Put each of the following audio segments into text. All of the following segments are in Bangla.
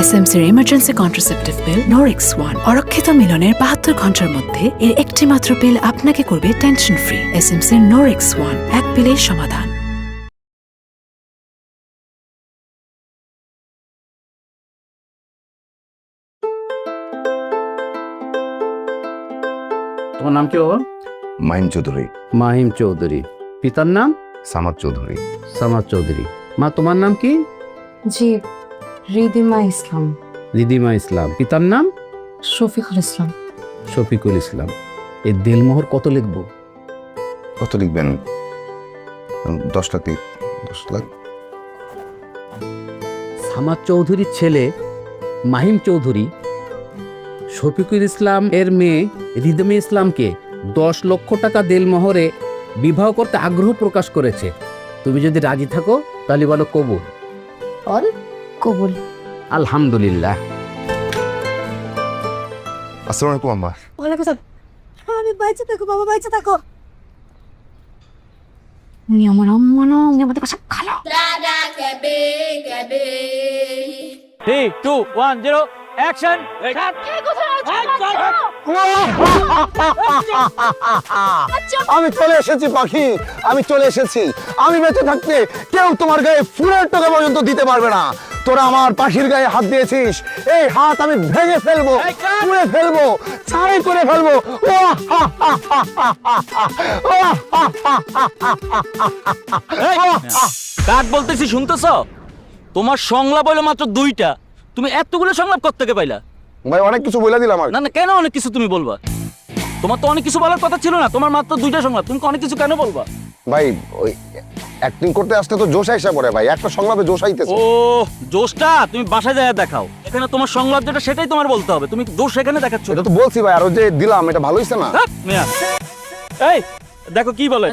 এসএমসির ইমার্জেন্সি কন্ট্রাসেপটিভ পিল নরিক্স-1 অরক্ষিত মিলনের 72 ঘন্টার মধ্যে এর একটি মাত্র পিল আপনাকে করবে টেনশন ফ্রি। এসএমসির নরিক্স-1 এক পিলেই সমাধান। তোমার নাম কি বাবা? মাহিম চৌধুরী। মাহিম চৌধুরী। পিতার নাম? সামাদ চৌধুরী। সামাদ চৌধুরী। মা তোমার নাম কি? জি, রিদিমা ইসলাম। রিদিমা ইসলাম। পিতার নাম? শফিকুল ইসলাম। শফিকুল ইসলাম। এই দিলমোহর কত লিখবো? কত লিখবেন? 10 লাখ। 10 লাখ। সামাদ চৌধুরীর ছেলে মাহিম চৌধুরী শফিকুল ইসলাম এর মেয়ে রিদিমা ইসলামকে 10 লক্ষ টাকা দিলমোহরে বিবাহ করতে আগ্রহ প্রকাশ করেছে। তুমি যদি রাজি থাকো তাহলে বলো কবুল। আর কবুল। আলহামদুলিল্লাহ। আসসালামু আলাইকুম আম্মা। ওয়ালাইকুম আসসালাম। আমি বাইচে থাকো বাবা, বাইচে থাকো। উনি আমার আম্মা না, উনি আমাদের কাছে খালা। 3, 2, 1, 0, অ্যাকশন! আমি চলে এসেছি পাখি, আমি চলে এসেছি। আমি বেঁচে থাকতে কেউ তোমার গায়ে ফুলের টোকা পর্যন্ত দিতে পারবে না। তোরা আমার পাখির গায়ে হাত দিয়েছিস, এই হাত আমি ভেঙে ফেলবো, পুড়ে ফেলবো, ছাই করে ফেলবো। কাক বলতেছি শুনতেছ? তোমার সংলাপ হইলো মাত্র 2টা, তুমি এতগুলো সংলাপ কোত্থেকে পাইলা? ভাই অনেক কিছু বলে দিলাম আর। না না, কেন অনেক কিছু তুমি বলবা? তোমার তো অনেক কিছু বলার কথা ছিল না, তোমার মাত্র 2টা সংলাপ, তুমি অনেক কিছু কেন বলবা? ভাই ওই অ্যাক্টিং করতে আসতে তো জোশ আইসা পড়ে ভাই, একটা সংলাপে জোশ আইতেছে। ও জোশটা তুমি বাসায় যায় দেখাও, এখানে তোমার সংলাপ যেটা সেটাই তোমার বলতে হবে, তুমি দোষ এখানে দেখাচ্ছ। এটা তো বলছি ভাই, আর ওই যে দিলাম এটা ভালো হইছে না? ধ্যাৎ, মিয়া। এই দেখো কি বলে।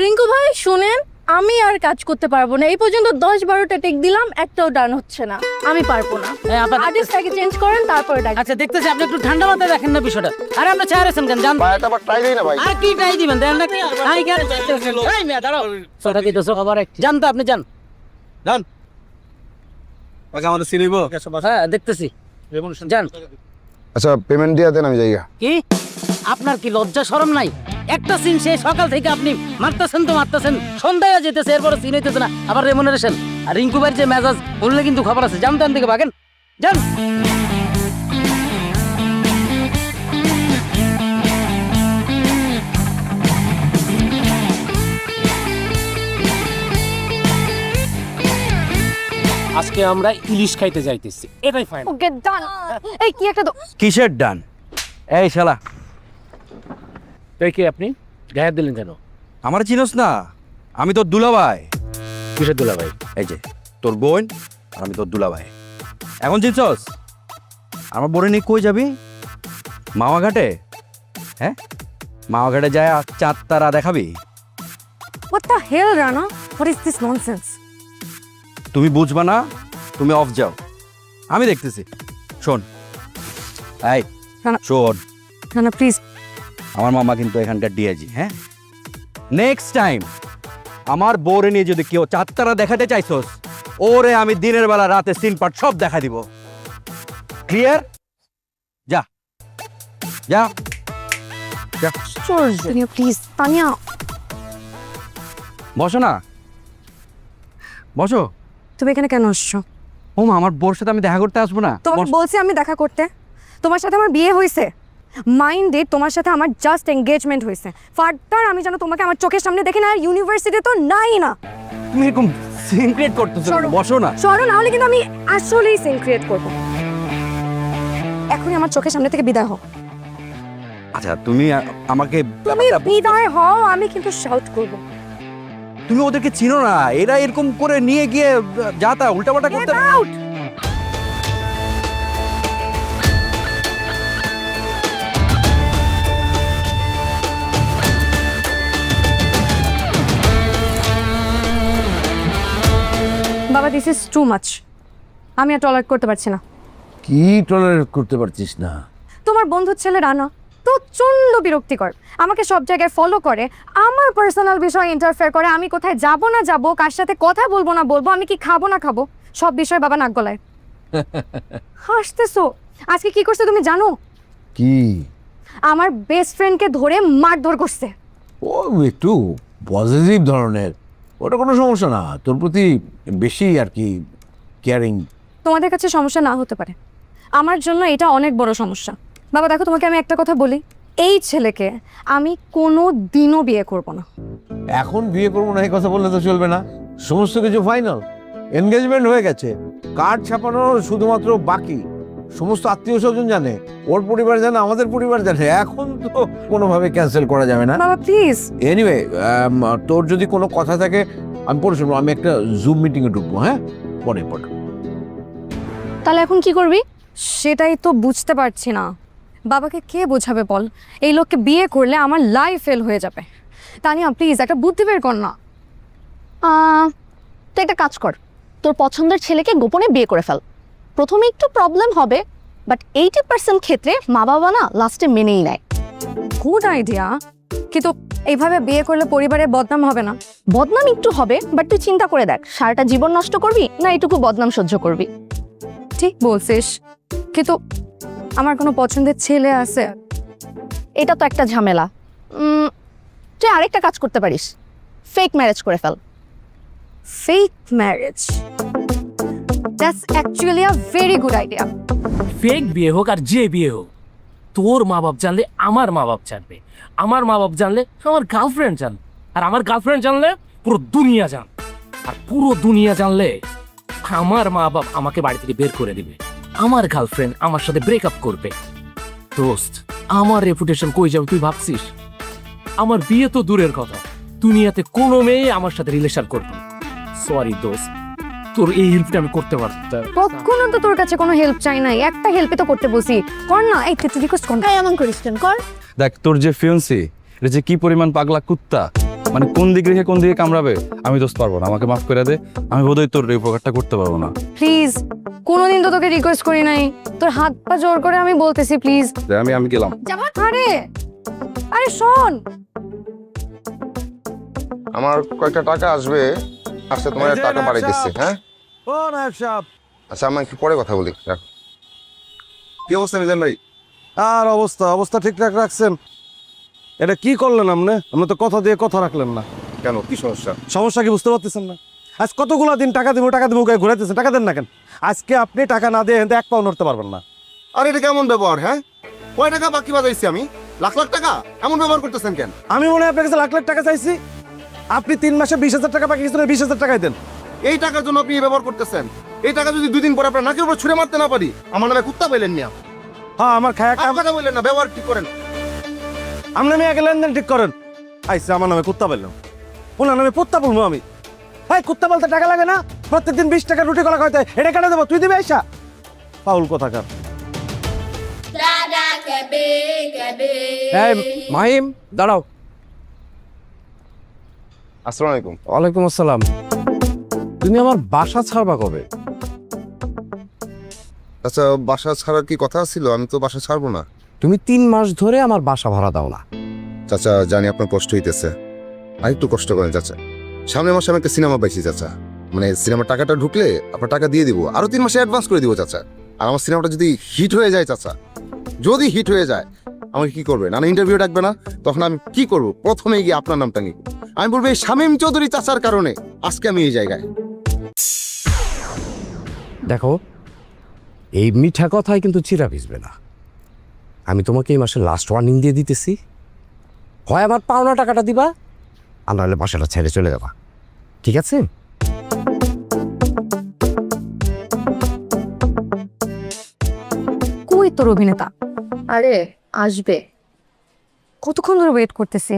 রিঙ্কু ভাই শুনেন, আমি আর কাজ করতে পারবো না। এই পর্যন্ত 10-12টা টেক দিলাম, একটাও ডান হচ্ছে না। আমি পারবো না। আর্টিস্টটাকে চেঞ্জ করেন, তারপরে ডাক। আচ্ছা দেখতেছি আপনি একটু ঠান্ডা মাথায় দেখেন না বিষয়টা। আরে আপনি চেয়ার আছেন কেন? জান ভাই এটা আবার ট্রাই দেই না ভাই। আর কি ট্রাই দিবেন দেন না কি? I can? এই মিয়া দাঁড়াও। সোটা দিতেছো আবার এক। জান তো আপনি জান। জান ওকে আমাদের সিনিবো। হ্যাঁ দেখতেছি। জান। আচ্ছা পেমেন্ট দিয়ে দেন, আমি যাইগা। কি আপনার কি লজ্জা শরম নাই? একটা সিন সে সকাল থেকে আপনি মারতেছেন তো মারতেছেন, সন্ধ্যায় যেতেছে, এরপরে সিন হইতেছে না, আবার রেমুনারেশন। আর রিঙ্কু ভাইয়ের যে মেজাজ বললে কিন্তু খবর আছে। জানতেন দিকে ভাগেন যান। আজকে আমরা ইলিশ খাইতে যাইতেছি, এটাই ফাইন। ওকে ডান। এই কি একটা কিসের ডান? এই শালা তাই কি আপনি গায়ে দিলেন কেন? আমার চিনোস না? আমি তোর দুলাভাই। কিসের দুলা ভাই? এই যে তোর বোন আর আমি তোর দুলাভাই। এখন চিনছস? আমার বোনে নিয়ে কই যাবি? মাওয়া ঘাটে। হ্যাঁ মাওয়া ঘাটে যায় চাঁদ তারা দেখাবি? What the hell, Rana? What is this nonsense? তুমি বুঝবা না, তুমি অফ যাও, আমি দেখতেছি। শোন এই না। শোন, Rana, please. আমার মামা কিন্তু এখানকার ডিআইজি। হ্যাঁ নেক্সট টাইম আমার বউরে নিয়ে যদি কেউ চাঁদতারা দেখাতে চাইছস, ওরে আমি দিনের বেলা রাতে সিন পার্ট সব দেখা দিব। ক্লিয়ার? যা যা যা। Tanya, please. Tanya. বসো না, বসো। তুমি এখানে কেন আসছো? ও মা, আমার বউর সাথে আমি দেখা করতে আসবো না? তোমাকে বলছি আমি দেখা করতে। তোমার সাথে আমার বিয়ে হয়েছে, মাইন্ডে তোমার সাথে আমার জাস্ট এঙ্গেজমেন্ট হয়েছে। ফার্দার আমি যেন তোমাকে আমার চোখের সামনে দেখি না, আর ইউনিভার্সিটি তো নাই না। তুমি এরকম সিন ক্রিয়েট করতেছো, বসো না। সরো, না হলে কিন্তু আমি আসলেই সিন ক্রিয়েট করবো। এখনই আমার চোখের সামনে থেকে বিদায় হও। আচ্ছা তুমি আমাকে, তুমি বিদায় হও, আমি কিন্তু শাউট করবো। তুমি ওদেরকে চিনো না, এরা এরকম করে নিয়ে গিয়ে যা তা উল্টাপাল্টা করতে। বাবা, দিস ইজ টু মাচ। আমি আর টলারেট করতে পারছি না। কি টলারেট করতে পারছিস না? তোমার বন্ধুর ছেলে রানা প্রচন্ড বিরক্তিকর, আমাকে সব জায়গায় ফলো করে, আমার পার্সোনাল বিষয়ে ইন্টারফেয়ার করে, আমি কোথায় যাব না যাব, কার সাথে কথা বলবো না বলবো, আমি কি খাবো না খাবো, সব বিষয়ে বাবা নাক গলায়। হাসতেছো? আজকে কি করছে তুমি জানো? কি? আমার বেস্ট ফ্রেন্ডকে ধরে মারধর করছে। ও একটু পজিটিভ ধরনের, ওটা কোনো সমস্যা না, তোর প্রতি বেশি আর কি কেয়ারিং। তোমাদের কাছে সমস্যা না হতে পারে, আমার জন্য এটা অনেক বড় সমস্যা। বাবা দেখো, তোমাকে আমি একটা কথা বলি, এই ছেলেকে আমি কোনো দিনও বিয়ে করব না। এখন বিয়ে করবো না এই কথা বললে তো চলবে না, সমস্ত কিছু ফাইনাল, এনগেজমেন্ট হয়ে গেছে, কার্ড ছাপানো শুধুমাত্র বাকি। সমস্ত আত্মীয় স্বজন জানে, ওর পরিবার জানে, আমাদের পরিবার জানে, এখন তো কোনোভাবে ক্যান্সেল করা যাবে না। বাবা প্লিজ। এনিওয়ে, তোর যদি কোনো কথা থাকে আমি পরে শুনবো, আমি একটা জুম মিটিংয়ে ঢুকবো, হ্যাঁ পরে। তাহলে এখন কি করবি? সেটাই তো বুঝতে পারছি না, বাবাকে কে বোঝাবে বল? এই লোককে বিয়ে করলে আমার লাইফ ফেল হয়ে যাবে। তানিয়া প্লিজ একটা বুদ্ধি বের কর না। তুই একটা কাজ কর, তোর পছন্দের ছেলেকে গোপনে বিয়ে করে ফেল। প্রথমে একটু প্রবলেম হবে, বাট 80% ক্ষেত্রে মা বাবা না লাস্টে মেনেই নেয়। গুড আইডিয়া, কিন্তু এইভাবে বিয়ে করলে পরিবারের বদনাম হবে না? বদনাম একটু হবে, বাট তুই চিন্তা করে দেখ, সারাটা জীবন নষ্ট করবি না এইটুকু বদনাম সহ্য করবি? ঠিক বলছিস, কিন্তু আমার কোনো পছন্দের ছেলে আছে? এটা তো একটা ঝামেলা। তুই আরেকটা কাজ করতে পারিস, ফেক ম্যারেজ করে fail. Fake marriage, that's actually a very good idea. Fake বিয়ে হোক আর যে বিয়ে হোক, তোর মা বাপ জানলে আমার মা বাপ জানবে, আমার মা বাপ জানলে আমার গার্লফ্রেন্ড জানবে, আর আমার গার্লফ্রেন্ড জানলে পুরো দুনিয়া জান, আর পুরো দুনিয়া জানলে আমার মা বাপ আমাকে বাড়ি থেকে বের করে দিবে, আমার গার্লফ্রেন্ড আমার সাথে ব্রেকআপ করবে। দোস্ত, আমার রেপুটেশন কই যাবে তুই ভাবছিস? আমার বিয়ে তো দূরের কথা, দুনিয়াতে কোনো মেয়ে আমার সাথে রিলেশন করবে না। সরি দোস্ত, তোর এই হেল্পটা আমি করতে পারতাম। কখনো তো তোর কাছে কোনো হেল্প চাই নাই, একটা হেল্পে তো করতে বসি, কর না। এই তুই রিকোয়েস্ট কর না। এমন করিস কেন? কর। দেখ তোর যে ফিয়ন্সি, এটা যে কি পরিমাণ পাগলা কুত্তা, মানে কোন দিক রেখে কোন দিকে কামড়াবে, আমি দোস্ত পারবো না, আমাকে মাফ করে দে, আমি বোধহয় তোর এই উপকারটা করতে পারবো না। প্লিজ, কোনোদিন তো তোকে রিকোয়েস্ট করি নাই, তোর হাত পা জোর করে আমি বলতেছি প্লিজ। আমি গেলাম। আরে আরে শোন, আমার কয়েকটা টাকা আসবে, আসতে তোমার টাকা বাড়াই দিচ্ছে। হ্যাঁ ও নায়ক সাহেব, আচ্ছা, আমি একটু পরে কথা বলি, রাখো। কি অবস্থা মিজান ভাই? আর অবস্থা ঠিকঠাক রাখছেন? এটা কি করলেন আপনি? আপনি তো কথা দিয়ে কথা রাখলেন না। কেন, কি সমস্যা? সমস্যা কি বুঝতে পারতেছেন না? আজ কতগুলা দিন টাকা দিব ঘুরাইতেছেন, টাকা দেন না কেন? আজকে আপনি টাকা না দিয়ে এক পাও নড়তে পারবেন না। আর এটা কেমন ব্যবহার? হ্যাঁ, কয় টাকা বাকি বাজাইছি আমি? লাখ লাখ টাকা, এমন ব্যবহার করতেছেন কেন? আমি মনে হয় আপনার কাছে লাখ লাখ টাকা চাইছি? আপনি 3 মাসে 20,000 টাকা বাকি গেছেন, 20,000 টাকাই দেন। এই টাকার জন্য আপনি ব্যবহার করতেছেন? এই টাকা যদি 2 দিন পরে আপনার নাকের উপর ছুঁড়ে মারতে না পারি, আমার নামে কুত্তা বললেন না। হ্যাঁ, আমার খায়া আর কথা বললেন না, ব্যবহার ঠিক করেন। আপনি আমি আগে লেনদেন ঠিক করেন। আইসা আমার নামে কুত্তা বললাম, ওনার নামে কুত্তা বলবো আমি? হ্যাঁ, কুত্তা বলতে টাকা লাগে না? প্রত্যেকদিন 20 টাকা রুটি কলা খাইতে, এটা কেটে দেবো, তুই দিবি আইসা? পাউল কোথাকার। এই মাহিম, দাঁড়াও। আসসালামু আলাইকুম। ওয়ালাইকুম আসসালাম। তুমি আমার বাসা ছাড়বা কবে? আচ্ছা, বাসা ছাড়ার কি কথা ছিল? আমি তো বাসা ছাড়বো না। তুমি 3 মাস ধরে আমার বাসা ভাড়া দাও না। চাচা, জানি আপনার কষ্ট হইতেছে, আর একটু কষ্ট করেন চাচা। সামনের মাসে আমি একটা সিনেমা পাইছি চাচা, মানে সিনেমার টাকাটা ঢুকলে আপনার টাকা দিয়ে দিব, আরো 3 মাসে অ্যাডভান্স করে দিব চাচা। আর আমার সিনেমাটা যদি হিট হয়ে যায় চাচা, যদি হিট হয়ে যায়, আমাকে কি করবে? না ইন্টারভিউ ডাকবে না? তখন আমি কি করব? প্রথমে গিয়ে আপনার নামটা নিব, আমি বলবো এই শামীম চৌধুরী চাচার কারণে আজকে আমি এই জায়গায়। দেখো, এই মিঠা কথায় কিন্তু চিরা ভিজবে না। আমি তোমাকে এই মাসে লাস্ট ওয়ার্নিং দিয়ে দিতেছি, হয় আমার পাওনা টাকাটা দিবা, আর নাহলে বাসাটা ছেড়ে চলে যাবা, ঠিক আছে? কই তোর অভিনেতা? আরে আসবে। কতক্ষণ ধরে ওয়েট করতেছি।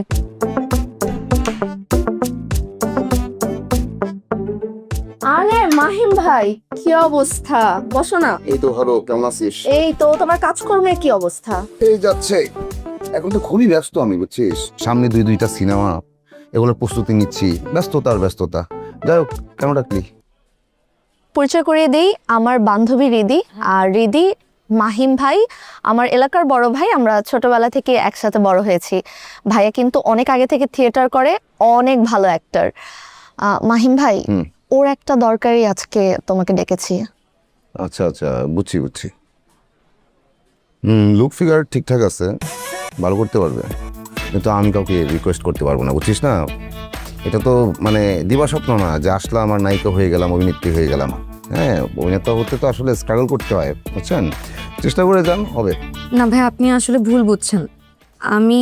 আরে মাহিম ভাই, কি অবস্থা? বসো না। এই তো ভালো, কেমন আছিস? এই তো, তোমার কাজকর্মের কি অবস্থা? এই যাচ্ছে। এখন তো খুবই ব্যস্ত আমি, বুঝছিস, সামনে 2টা সিনেমা, এগুলোর প্রস্তুতি নিচ্ছি, ব্যস্ততা। যাই হোক, কেন ডাকলি? পরিচয় করিয়ে দেই, আমার বান্ধবী রিদি, আর রিদি মাহিম ভাই আমার এলাকার বড় ভাই, আমরা ছোটবেলা থেকে একসাথে বড় হয়েছি। ভাইয়া কিন্তু অনেক আগে থেকে থিয়েটার করে, অনেক ভালো অ্যাক্টর। মাহিম ভাই, ওর একটা দরকারি আজকে তোমাকে ডেকেছি। আচ্ছা আচ্ছা, বুঝছি বুঝছি। লুক ফিগার ঠিকঠাক আছে, ভালো করতে পারবে, কিন্তু আমি কাউকে রিকোয়েস্ট করতে পারবো না, বুঝছিস না? এটা তো মানে দিবা স্বপ্ন না যে আসলাম আর নায়িকা হয়ে গেলাম, অভিনেত্রী হয়ে গেলাম। হ্যাঁ, অভিনেতা হতে তো আসলে স্ট্রাগল করতে হয়, বুঝছেন? চেষ্টা করে যান, হবে। না ভাই, আপনি আসলে ভুল বুঝছেন। আমি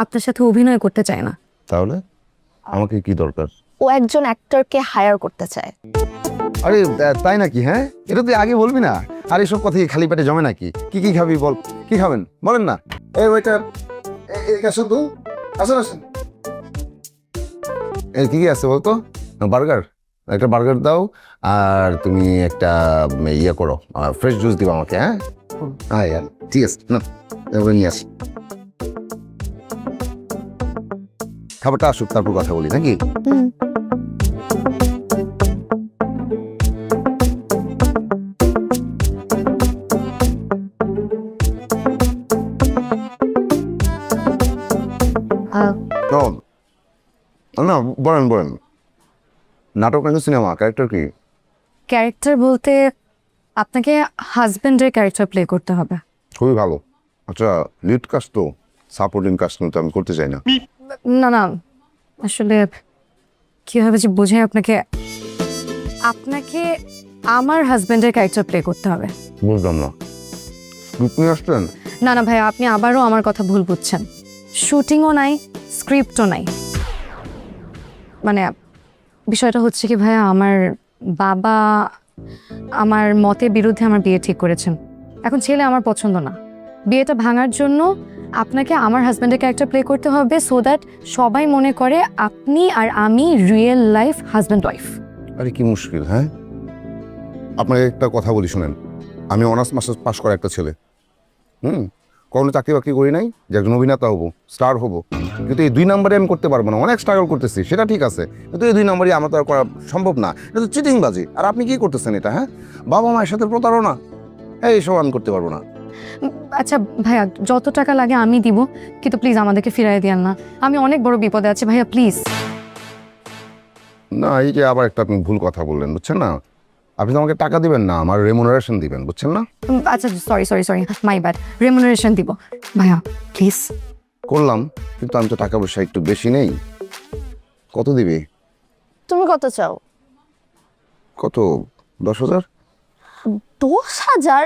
আপনার সাথে অভিনয় করতে চাই না। তাহলে আমাকে কি দরকার? ও একজন অ্যাক্টরকে হায়ার করতে চায়। আরে তাই নাকি? হ্যাঁ, এটা তুই আগে বলবি না। আর এসব কথা কি খালি পেটে জমে নাকি? কি কি খাবি বল, কি খাবেন বলেন না। এই ওয়েটার, আসুন তো, আসুন আসুন। এই কি কি আছে বলতো? বার্গার, একটা বার্গার দাও, আর তুমি একটা ইয়ে করো, ফ্রেশ জুস দিবা আমাকে। হ্যাঁ হ্যাঁ, ঠিক আছে, না এবার নিয়ে আসি। খাবারটা আসুক, তারপর কথা বলি নাকি? না, বলেন বলেন। নাটক নাকি সিনেমা? ক্যারেক্টার কি? ক্যারেক্টার বলতে আপনাকে হাজবেন্ডের ক্যারেক্টার প্লে করতে হবে। খুবই ভালো। আচ্ছা, লিড কাস্ট তো, সাপোর্টিং কাস্ট তো আমি করতে চাই না। না না, আসলে কীভাবে যে বোঝাই আপনাকে, আপনাকে আমার হাজবেন্ডের ক্যারেক্টার প্লে করতে হবে। বুঝলাম না, স্ক্রিপ্ট নিয়ে আসছেন? না না ভাই, আপনি আবারও আমার কথা ভুল বুঝছেন। শুটিংও নাই, স্ক্রিপ্টও নাই। মানে বিষয়টা হচ্ছে কি ভাইয়া, আমার বাবা আমার মতের বিরুদ্ধে আমার বিয়ে ঠিক করেছেন। এখন ছেলে আমার পছন্দ না। বিয়েটা ভাঙার জন্য আপনাকে আমার হাজব্যান্ডের ক্যারেক্টার প্লে করতে হবে, সো দ্যাট সবাই মনে করে আপনি আর আমি রিয়েল লাইফ হাজব্যান্ড ওয়াইফ। আরে কি মুশকিল! হ্যাঁ, আপনাকে একটা কথা বলি শুনেন। আমি অনার্স মাস্টার্স পাস করা একটা ছেলে, কোনো চাকরি বাকরি করি নাই যে একজন অভিনেতা হবো, স্টার হবো, কিন্তু এই 2 নম্বরে আমি করতে পারবো না। অনেক স্ট্রাগল করতেছি, সেটা ঠিক আছে, কিন্তু এই 2 নম্বরে আমার তো আর করা সম্ভব না। এটা তো চিটিংবাজি। আর আপনি কি করতেছেন এটা? হ্যাঁ, বাবা মায়ের সাথে প্রতারণা, এইসব আমি করতে পারবো না। আচ্ছা ভাইয়া, যত টাকা লাগে আমি দিব, কিন্তু প্লিজ আমাদেরকে ফিরাই দিয়েন না। আমি অনেক বড় বিপদে আছি ভাইয়া, প্লিজ। না, এই যে আবার একটা আপনি ভুল কথা বললেন, বুঝছেন না? আপনি তো আমাকে টাকা দিবেন না, আমার রেমুনারেশন দিবেন, বুঝছেন না? আচ্ছা sorry sorry sorry, my bad. Remuneration দিব ভাইয়া, প্লিজ। করলাম, কিন্তু আমি তো টাকা পয়সা একটু বেশি নেই। কত দিবি? তুমি কত চাও? কত? 10,000? 10,000?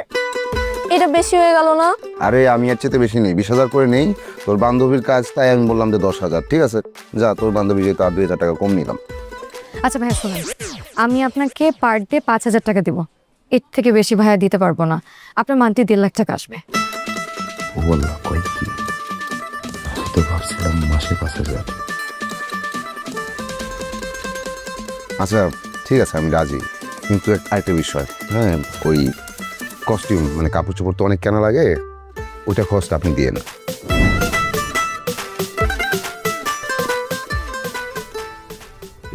এটা বেশি হয়ে গেল না? আরে আমি এর চেয়ে বেশি নেই, 20,000 করে নেই। তোর বান্ধবীর কাজ, তাই আমি বললাম যে 10,000। ঠিক আছে, যা, তোর বান্ধবী যেহেতু আর 2,000 টাকা কম নিলাম। আচ্ছা ভাইয়া শোনেন, আমি আপনাকে পার ডে 5,000 টাকা দিব। এর থেকে বেশি ভাইয়া দিতে পারবো না। আপনার মান্থলি 1.5 লাখ টাকা আসবে। বললাম কই কি, তো ভাবছিলাম মাসে 5,000। আচ্ছা ঠিক আছে, আমি রাজি, কিন্তু আরেকটা বিষয়। হ্যাঁ, ওই কস্টিউম মানে কাপড় চোপড় তো অনেক কেনা লাগে, ওইটা খরচটা আপনি দিয়ে না।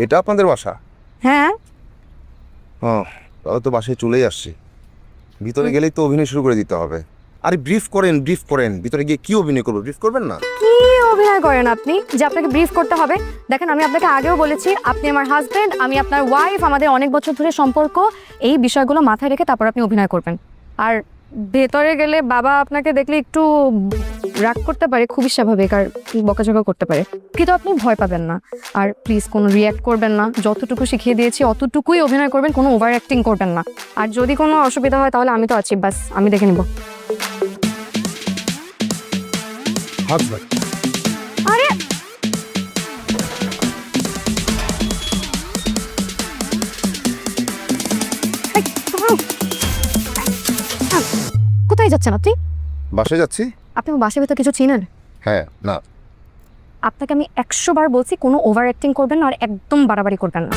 এটা আপনাদের বাসা? হ্যাঁ। হ্যাঁ, তাহলে তো বাসায় চলেই আসছি। ভিতরে গেলেই তো অভিনয় শুরু করে দিতে হবে। আরে ব্রিফ করেন, ব্রিফ করেন। ভিতরে গিয়ে কি অভিনয় করবো, ব্রিফ করবেন না? কি অভিনয় করেন আপনি যে আপনাকে ব্রিফ করতে হবে? দেখেন, আমি আপনাকে আগেও বলেছি, আপনি আমার হাজবেন্ড, আমি আপনার ওয়াইফ, আমাদের অনেক বছর ধরে সম্পর্ক। এই বিষয়গুলো মাথায় রেখে তারপর আপনি অভিনয় করবেন। আর ভেতরে গেলে বাবা আপনাকে দেখলে একটু রাগ করতে পারে, খুবই স্বাভাবিক, আর বকাঝকা করতে পারে, কিন্তু আপনি ভয় পাবেন না। আর প্লিজ কোনো রিয়্যাক্ট করবেন না। যতটুকু শিখিয়ে দিয়েছি অতটুকুই অভিনয় করবেন, কোনো ওভার অ্যাক্টিং করবেন না। আর যদি কোনো অসুবিধা হয় তাহলে আমি তো আছি, বাস আমি দেখে নিব। আরে কোথায় যাচ্ছেন আপনি? বাসায় যাচ্ছি। আপনি বাসার ভেতর কিছু চিনেন? হ্যাঁ, না আপনাকে আমি 100 বার বলছি কোনো ওভার অ্যাক্টিং করবেন না, আর একদম বাড়াবাড়ি করবেন না।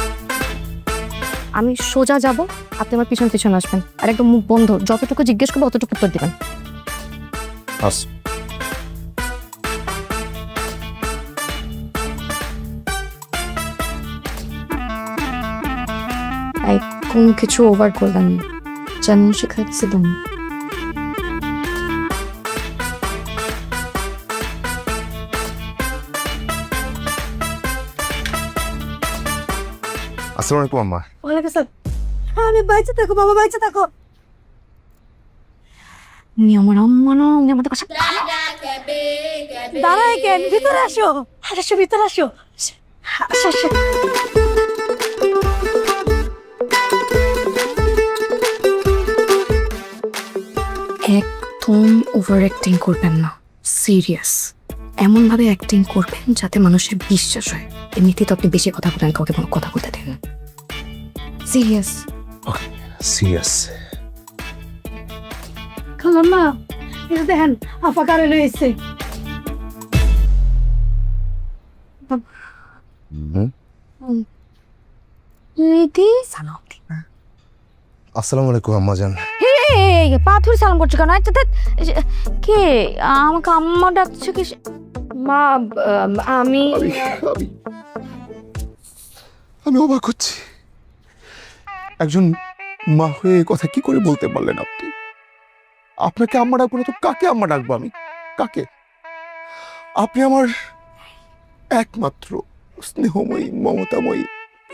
আমি সোজা যাব, আপনি আমার পিছন পিছন আসবেন, আর একদম মুখ বন্ধ, যতটুকু জিজ্ঞেস করবো অতটুকু উত্তর দিবেন। আস। কোনো কিছু ওভার করবেন না, যেমন শিখাচ্ছিলাম। আসসালামু আলাইকুম আম্মা। ওয়ালাইকুম আসসালাম। আরে বাইচে থাকো বাবা, বাইচে থাকো। উনি আমার আম্মা না, উনি আমাদের কাছে দাঁড়ায় কেন? ভিতরে আসো, আসো ভিতরে আসো, আসো আসো। একদম ওভার অ্যাক্টিং করবেন না, সিরিয়াস। এমনভাবে অ্যাক্টিং করবেন যাতে মানুষের বিশ্বাস হয়। এমনিতেই তো আপনি বেশি কথা বলেন, কাউকে কথা বলতে দেন। সিরিয়াস। সিরিয়াস। খালাম্মা, এটা দেখেন আপা কারে রয়েছে। রীতি সালাম। আসসালামু আলাইকুম আম্মাজান। পাথর সালাম করছো কেন? কে আমাকে আম্মা ডাকছে? কি মা? আমি আমি অবাক হচ্ছি, একজন মা হয়ে এই কথা কি করে বলতে পারলেন আপনি? আপনাকে আম্মা ডাকবো না তো কাকে আম্মা ডাকবো? আমি কাকে? আপনি আমার একমাত্র স্নেহময়ী মমতাময়ী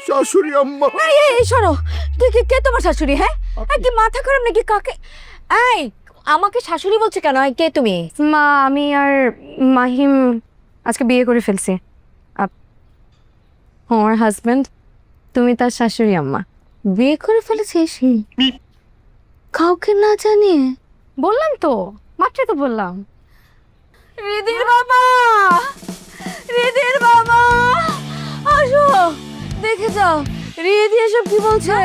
শাশুড়ি আম্মা। এই সরো, কে তোমার শাশুড়ি? হ্যাঁ, কি মাথা খারাপ নাকি? কাকে? এই আমাকে শাশুড়ি বলছে কেন? কে তুমি? মা, আমি আর মাহিম আজকে বিয়ে করে ফেলছি। আমার হাজবেন্ড, তুমি তার শাশুড়ি আম্মা। বিয়ে করে ফেলেছিস কাউকে না জানিয়ে? বললাম তো, মাত্রই তো বললাম। রিদির বাবা, রিদির বাবা, আসো দেখে যাও। রিদি এসব কি বলছে?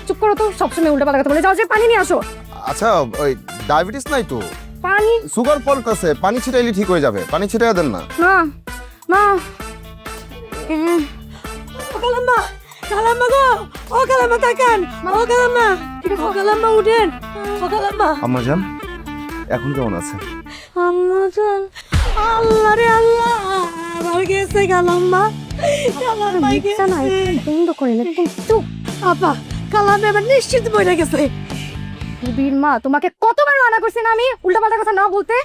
চুপ করো তো, সবসময় উল্টা পাল্টা কথা বলে যাও। যে পানি নিয়ে আসো। আচ্ছা, ওই ডায়াবেটিস নাই তো? পানি? সুগার ফল কাছে পানি ছিটাইলে ঠিক হয়ে যাবে। পানি ছিটাই দেন না। মা, মা, কালাম্মা, কালাম্মা গো, ও কালাম্মা তাকান, ও কালাম্মা, ও কালাম্মা উঠেন, ও কালাম্মা। আম্মাজান এখন কেমন আছেন? আম্মাজান, আল্লাহ রে আল্লাহ, আমার গেছে কালাম্মা, কালাম্মা গেছে না। বন্ধ করে না চুপ। আপা, কালাম্মা এবার নিশ্চিত মরে গেছে। বীর মা, তোমাকে কতবার মানা করছি না আমি উল্টাপাল্টা কথা না বলতে?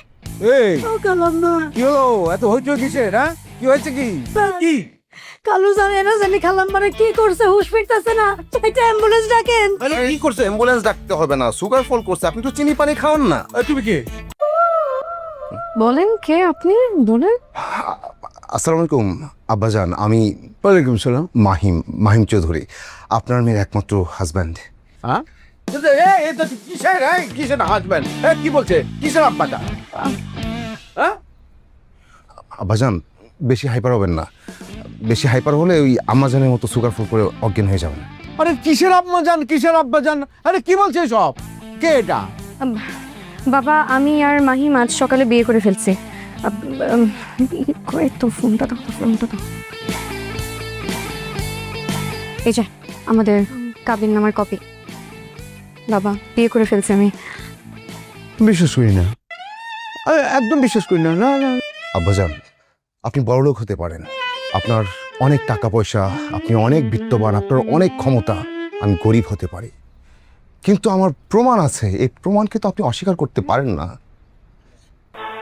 এই ও কালাম্মা, কি হলো? এত হইচই কিসের? হ্যাঁ, কি হয়েছে? কি কালু জানে না জানি খালাম্মারে কি করছে, হুশ ফিরতেছে না। এটা অ্যাম্বুলেন্স ডাকেন। কি করছে? অ্যাম্বুলেন্স ডাকতে হবে না, সুগার ফল করছে। আপনি তো চিনি পানি খাওয়ান না। তুমি কে? বলেন কে আপনি? বলেন। আসসালামু আলাইকুম আব্বাজান, আমি ওয়ালাইকুম সালাম। মাহিম চৌধুরী, আপনার মেয়ের একমাত্র হাজব্যান্ড। হ্যাঁ, কিসের হাজব্যান্ড? কি বলছে? কিসের আব্বাটা? হ্যাঁ, আব্বাজান বেশি হাইপার হবেন না। বেশি হাইপার হলে ওই আম্মাজানের মতো সুগার ফল করে অজ্ঞান হয়ে যাবেন। আরে কিসের আম্মাজান, কিসের আব্বাজান? আরে কি বলছে সব? কে এটা? বাবা, আমি আর মাহিম আজ সকালে বিয়ে করে ফেলছি। তো ফোনটা দাও, ফোনটা দাও। এই যে আমাদের কাবিন নামার কপি। বাবা, বিয়ে করে ফেলছি আমি। বিশ্বাস করি না, একদম বিশ্বাস করি না। না না আব্বাজান, আপনি বড়লোক হতে পারেন, আপনার অনেক টাকা পয়সা, আপনি অনেক বিত্তবান, আপনার অনেক ক্ষমতা। আমি গরিব হতে পারি, কিন্তু আমার প্রমাণ আছে। এই প্রমাণকে তো আপনি অস্বীকার করতে পারেন না।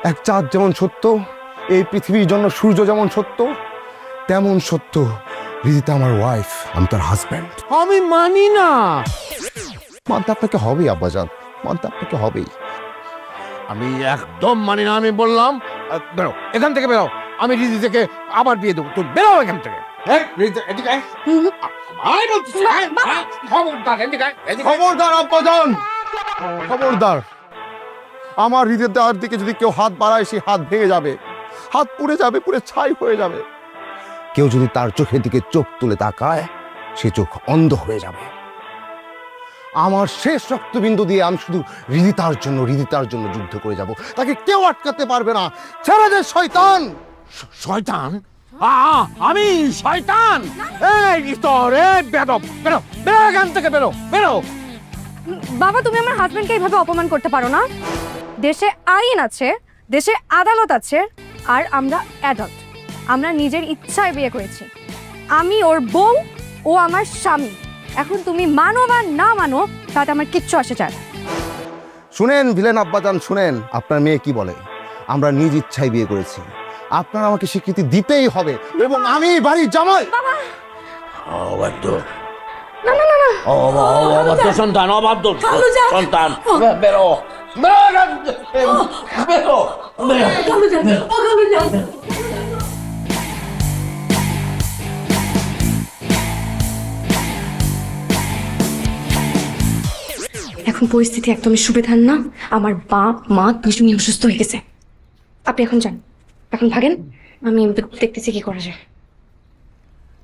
এক চাঁদ যেমন সত্য, এই পৃথিবীর জন্য সূর্য যেমন সত্য, তেমন সত্য রিদিতা আমার ওয়াইফ, আমি তার হাজব্যান্ড। আমি মানি না। মানতে আপনাকে হবেই আব্বাজান, মানতে আপনাকে হবেই। আমি একদম মানি না। আমি বললাম বেরো এখান থেকে, বেরো। আমি রিদি থেকে আবার বিয়ে দেবো। তুই বেরো এখান থেকে। খবরদার আব্বাজান, খবরদার। আমার হৃদয়ের দিকে যদি কেউ হাত বাড়ায়, সে হাত ভেঙে যাবে, হাত পুড়ে যাবে, পুড়ে ছাই হয়ে যাবে। কেউ যদি তার চোখের দিকে চোখ তুলে তাকায়, সে চোখ অন্ধ হয়ে যাবে। আমার শেষ রক্তবিন্দু দিয়ে আমি শুধু হৃদিতার জন্য যুদ্ধ করে যাব। তাকে কেউ আটকাতে পারবে না। ছেড়ে দে শয়তান। শয়তান? আমি শয়তান? এই তোরে বেদব, বেরো, বেরো এখান থেকে, বেরো, বেরো। বাবা, তুমি আমার হাজবেন্ডকে এইভাবে অপমান করতে পারো না। দেশে আইন আছে, দেশে আদালত আছে, আর আমরা অ্যাডাল্ট। আমরা নিজের ইচ্ছায় বিয়ে করেছি। আমি ওর বউ, ও আমার স্বামী। এখন তুমি মানো বা না মানো, তাতে আমার কিচ্ছু আসে যায় না। শুনেন ভিলেন আব্বাজান, শুনেন আপনার মেয়ে কি বলে। আমরা নিজ ইচ্ছায় বিয়ে করেছি, আপনার আমাকে স্বীকৃতি দিতেই হবে, এবং আমি বাড়ির জামাই। না না না না অবাধ্য সন্তান, অবাধ্য সন্তান, বেরো বেরো বেরো। এখন পরিস্থিতি একদমই সুবিধার না। আমার বাপ মা দুজনই অসুস্থ হয়ে গেছে। আপনি এখন যান, এখন ভাগেন, আমি দেখতেছি কি করা যায়।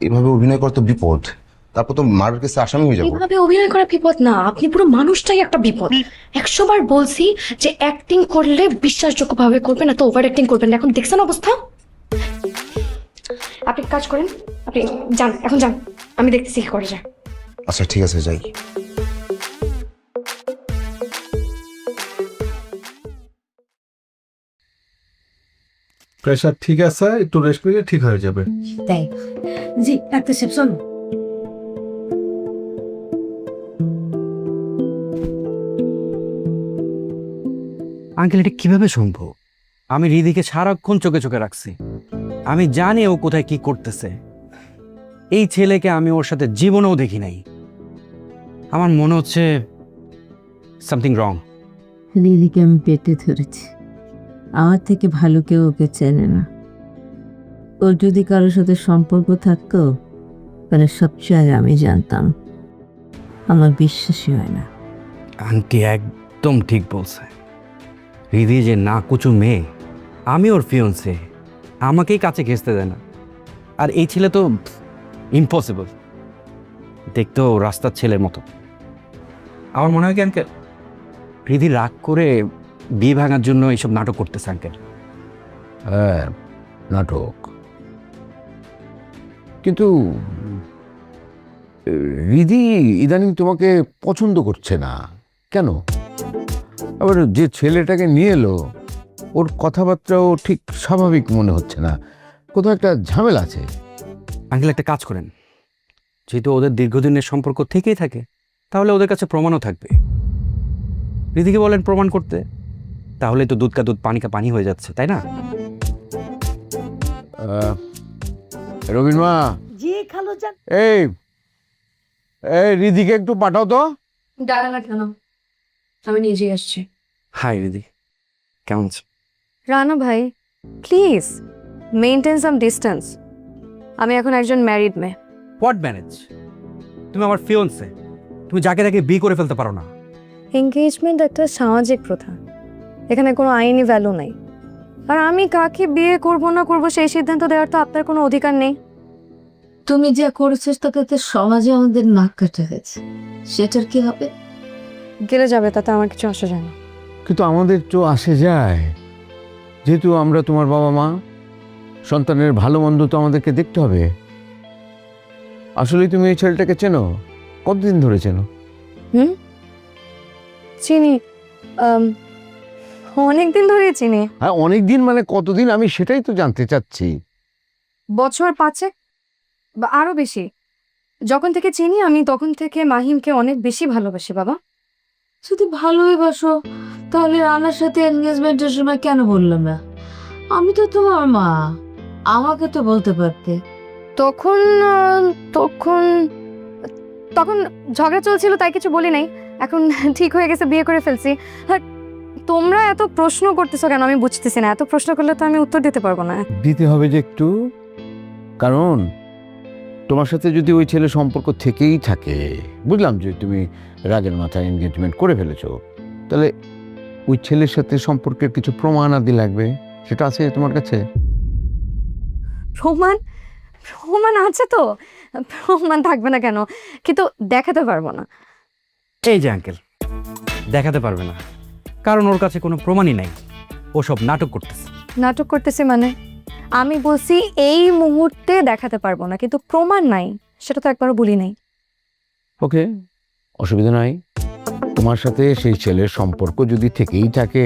এভাবে অভিনয় করা তো বিপদ, তারপর তো মার্ডার কেসে আসামি হয়ে যাবো। এইভাবে অভিনয় করা বিপদ না, আপনি পুরো মানুষটাই একটা বিপদ। 100 বার বলছি যে অ্যাক্টিং করলে বিশ্বাসযোগ্য ভাবে করবেন, এত ওভার অ্যাক্টিং করবেন না। এখন দেখছেন অবস্থা। আপনি কাজ করেন, আপনি যান, এখন যান, আমি দেখতেছি কি করা যায়। আচ্ছা ঠিক আছে, যাই। প্রেশার ঠিক আছে, একটু রেস্ট নিলে ঠিক হয়ে যাবে। তাই জি ডাক্তার সাহেব চলো। আঙ্কেল এটা কিভাবে সম্ভব? আমি রিদিকে সারাক্ষণ চোখে চোখে রাখছি, আমি জানি ও কোথায় কি করতেছে। এই ছেলেকে আমি ওর সাথে জীবনেও দেখি নাই। আমার মনে হচ্ছে সামথিং রং। রিদিকে আমি পেটে ধরেছি, আমার থেকে ভালো কেউ ওকে চেনে না। ওর যদি কারোর সাথে সম্পর্ক থাকতো তাহলে সবচেয়ে আগে আমি জানতাম। আমার বিশ্বাসই হয় না। আন্টি একদম ঠিক বলছে। রিদি যে না কুচু মেয়ে, আমি ওর ফিয়ন্সে, আমাকেই কাছে ঘেঁচতে দেয় না। আর এই ছেলে তো ইম্পসিবল, দেখতেও রাস্তার ছেলের মতো। আমার মনে হয় কি আঙ্কেল, রিদি রাগ করে বিয়ে ভাঙার জন্য এইসব নাটক করতেছে আঙ্কেল। হ্যাঁ, নাটক। কিন্তু রিদি ইদানিং তোমাকে পছন্দ করছে না কেন? আবার যে ছেলেটাকে নিয়ে এলো ওর কথাবার্তাও ঠিক স্বাভাবিক মনে হচ্ছে না, কোথাও একটা ঝামেলা আছে। আঙ্কেল একটা কাজ করেন, যেহেতু ওদের দীর্ঘদিনের সম্পর্ক থেকেই থাকে, তাহলে ওদের কাছে প্রমাণও থাকবে। রিদিকে বলেন প্রমাণ করতে, তাহলে তো দুধ কা দুধ পানি কা পানি হয়ে যাচ্ছে, তাই না? রবিন মা, জি খালুজান। এই এই রিদিকে একটু পাঠাও তো। ডাকা না কেন, আমি নিজেই আসছি। হাই রিদি, কেমন আছো? রানা ভাই প্লিজ মেইনটেইন সাম ডিস্টেন্স। আমি এখন একজন ম্যারিড মেয়ে। What manage? তুমি আমার ফিয়ন্সে, তুমি যাকে তাকে বিয়ে করে ফেলতে পারো না। এঙ্গেজমেন্ট একটা সামাজিক প্রথা, এখানে কোনো আইনি ভ্যালু নাই। আর আমি কাকে বিয়ে করব না করব সেই সিদ্ধান্ত দেওয়ার তো আপনার কোনো অধিকার নেই। তুমি যা করেছিস তাতে সমাজে আমাদের নাক কাটা হয়েছে, সেটার কি হবে? গেলে যাবে, তাতে আমার কিছু আসে যায় না। কিন্তু আমাদের তো আসে যায়, যেহেতু আমরা তোমার বাবা মা, সন্তানের ভালো মন্দ তো আমাদেরকে দেখতে হবে। আসলে তুমি এই ছেলেটাকে চেনো? কতদিন ধরে চেনো? চিনি, অনেকদিন ধরেই চিনি। হ্যাঁ, অনেকদিন মানে কতদিন, আমি সেটাই তো জানতে চাচ্ছি। বছর 5 বা আরো বেশি। যখন থেকে চিনি আমি তখন থেকে মাহিমকে অনেক বেশি ভালোবাসি বাবা। যদি ভালোই বাসো তাহলে রানার সাথে এনগেজমেন্টের সময় কেন বললাম না? আমি তো তোমার মা, আমাকে তো বলতে পারতে। তখন তখন তখন ঝগড়া চলছিল তাই কিছু বলি নাই। এখন ঠিক হয়ে গেছে, বিয়ে করে ফেলছি। আর তোমরা এত প্রশ্ন করতেছো কেন আমি বুঝতেছি না। এত প্রশ্ন করলে তো আমি উত্তর দিতে পারবো না। দিতে হবে যে একটু, কারণ তোমার সাথে যদি ওই ছেলে সম্পর্ক থেকেই থাকে, বুঝলাম যে তুমি রাগের মাথায় এনগেজমেন্ট করে ফেলেছো, তাহলে ওই ছেলের সাথে সম্পর্কের কিছু প্রমাণ আদি লাগবে, সেটা আছে তোমার কাছে? প্রমাণ প্রমাণ আছে তো, প্রমাণ থাকবে না কেন, কিন্তু দেখাতে পারবো না। এই যে আঙ্কেল, দেখাতে পারবে না কারণ ওর কাছে কোনো প্রমাণই নাই, ও সব নাটক করতেছে। নাটক করতেছে মানে? আমি বলছি এই মুহূর্তে দেখাতে পারবো না, কিন্তু প্রমাণ নাই সেটা তো একবারও বলি নাই। ওকে, অসুবিধা নাই। তোমার সাথে সেই ছেলের সম্পর্ক যদি থেকেই থাকে,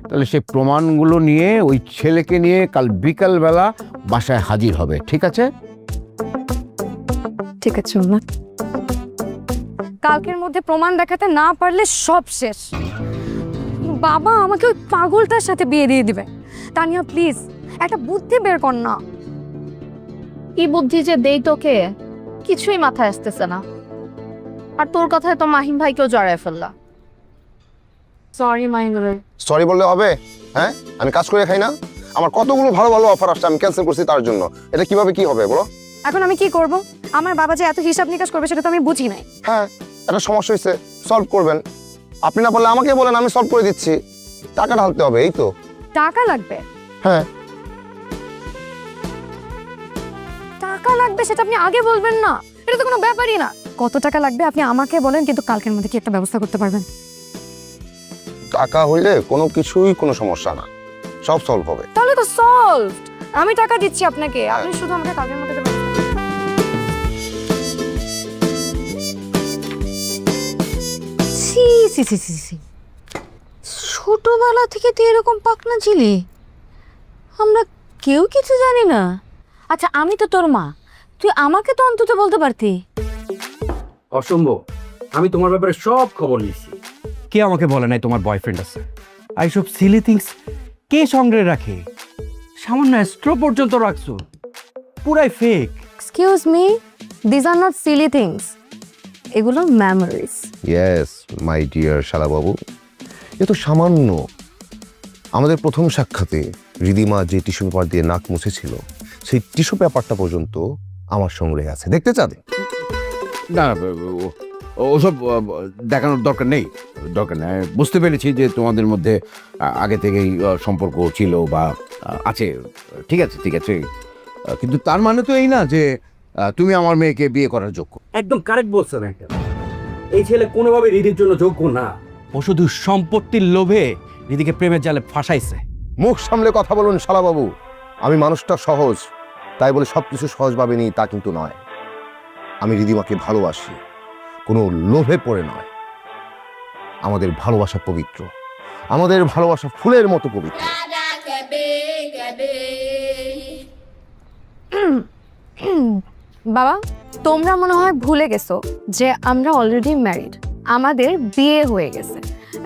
তাহলে সেই প্রমাণগুলো নিয়ে ওই ছেলেকে নিয়ে কাল বিকালবেলা বাসায় হাজির হবে, ঠিক আছে? ঠিক আছে না, কালকের মধ্যে প্রমাণ দেখাতে না পারলে সব শেষ। বাবা আমাকে ওই পাগলটার সাথে বিয়ে দিয়ে দিবে। তানিয়া প্লিজ একটা বুদ্ধি বের কর না। কি বুদ্ধি যে দেই তোকে, কিছুই মাথায় আসতেছে না। আর তোর কথায় তো মাহিম ভাইকেও জড়ায় ফেললা। সরি মাহিম ভাই। সরি বললে হবে? হ্যাঁ, আমি কাজ করে খাই না? আমার কতগুলো ভালো ভালো অফার আসছে, আমি ক্যান্সেল করছি তার জন্য। এটা কিভাবে কি হবে বলো? এখন আমি কি করব? আমার বাবা যে এত হিসাব নিকাশ করবে সেটা তো আমি বুঝি নাই। হ্যাঁ, একটা সমস্যা হয়েছে, সলভ করবেন। আপনি না বললে আমাকে বলেন, আমি সলভ করে দিচ্ছি। টাকা ঢালতে হবে, এই তো। টাকা লাগবে? হ্যাঁ। টাকা লাগবে সেটা আপনি আগে বলবেন না, এটা তো কোনো ব্যাপারই না। কত টাকা লাগবে আপনি আমাকে বলেন, কিন্তু কালকের মধ্যে কি একটা ব্যবস্থা করতে পারবেন? টাকা হইলে কোনো কিছুই কোনো সমস্যা না, সব সলভ হবে। তাহলে তো সলভড। আমি টাকা দিচ্ছি আপনাকে, আপনি শুধু আমাকে কালকের মধ্যে একটা ব্যবস্থা করুন। ছি ছি ছি ছি ছি, ছোটবেলা থেকে তুই এরকম পাকনা ছিলি, আমরা কেউ কিছু জানি না। আচ্ছা আমি তো তোর মা, তুই আমাকে তো অন্তত বলতে পারতি। অসম্ভব, আমি তোমার ব্যাপারে সব খবর নিয়েছি। কে আমাকে বলে নাই তোমার বয়ফ্রেন্ড আছে? এইসব সিলি থিংস কে সঙ্গে রাখে? সামান্য স্ট্রো পর্যন্ত রাখছো, পুরাই fake. Excuse me, this are not silly things, এগুলো মেমোরিজ। ইয়েস মাই ডিয়ার শালাবাবু, এ তো সামান্য। আমাদের প্রথম সাক্ষাতে রিদিমা যে টিস্যু পেপার দিয়ে নাক মুছেছিল, সেই টিস্যু পেপারটা পর্যন্ত আমার সঙ্গে আছে। দেখতে চাঁদে? না, ওসব দেখানোর দরকার নেই। বুঝতে পেরেছি যে তোমাদের মধ্যে আগে থেকেই সম্পর্ক ছিল বা আছে। ঠিক আছে ঠিক আছে, কিন্তু তার মানে তো এই না যে তুমি আমার মেয়েকে বিয়ে করার যোগ্য। একদম কারেক্ট বলছেন। এই ছেলে কোনোভাবে রিদির জন্য যোগ্য না। ও শুধু সম্পত্তির লোভে রিদিকে প্রেমের জালে ফাঁসাইছে। মুখ সামলে কথা বলুন শালাবাবু। আমি মানুষটা সহজ, তাই বলে সব কিছু সহজভাবে নিই তা কিন্তু নয়। আমি রিদিমাকে ভালোবাসি, কোনো লোভে পড়ে নয়। আমাদের ভালোবাসা পবিত্র, আমাদের ভালোবাসা ফুলের মতো পবিত্র। বাবা, তোমরা মনে হয় ভুলে গেছো যে আমরা অলরেডি ম্যারিড, আমাদের বিয়ে হয়ে গেছে।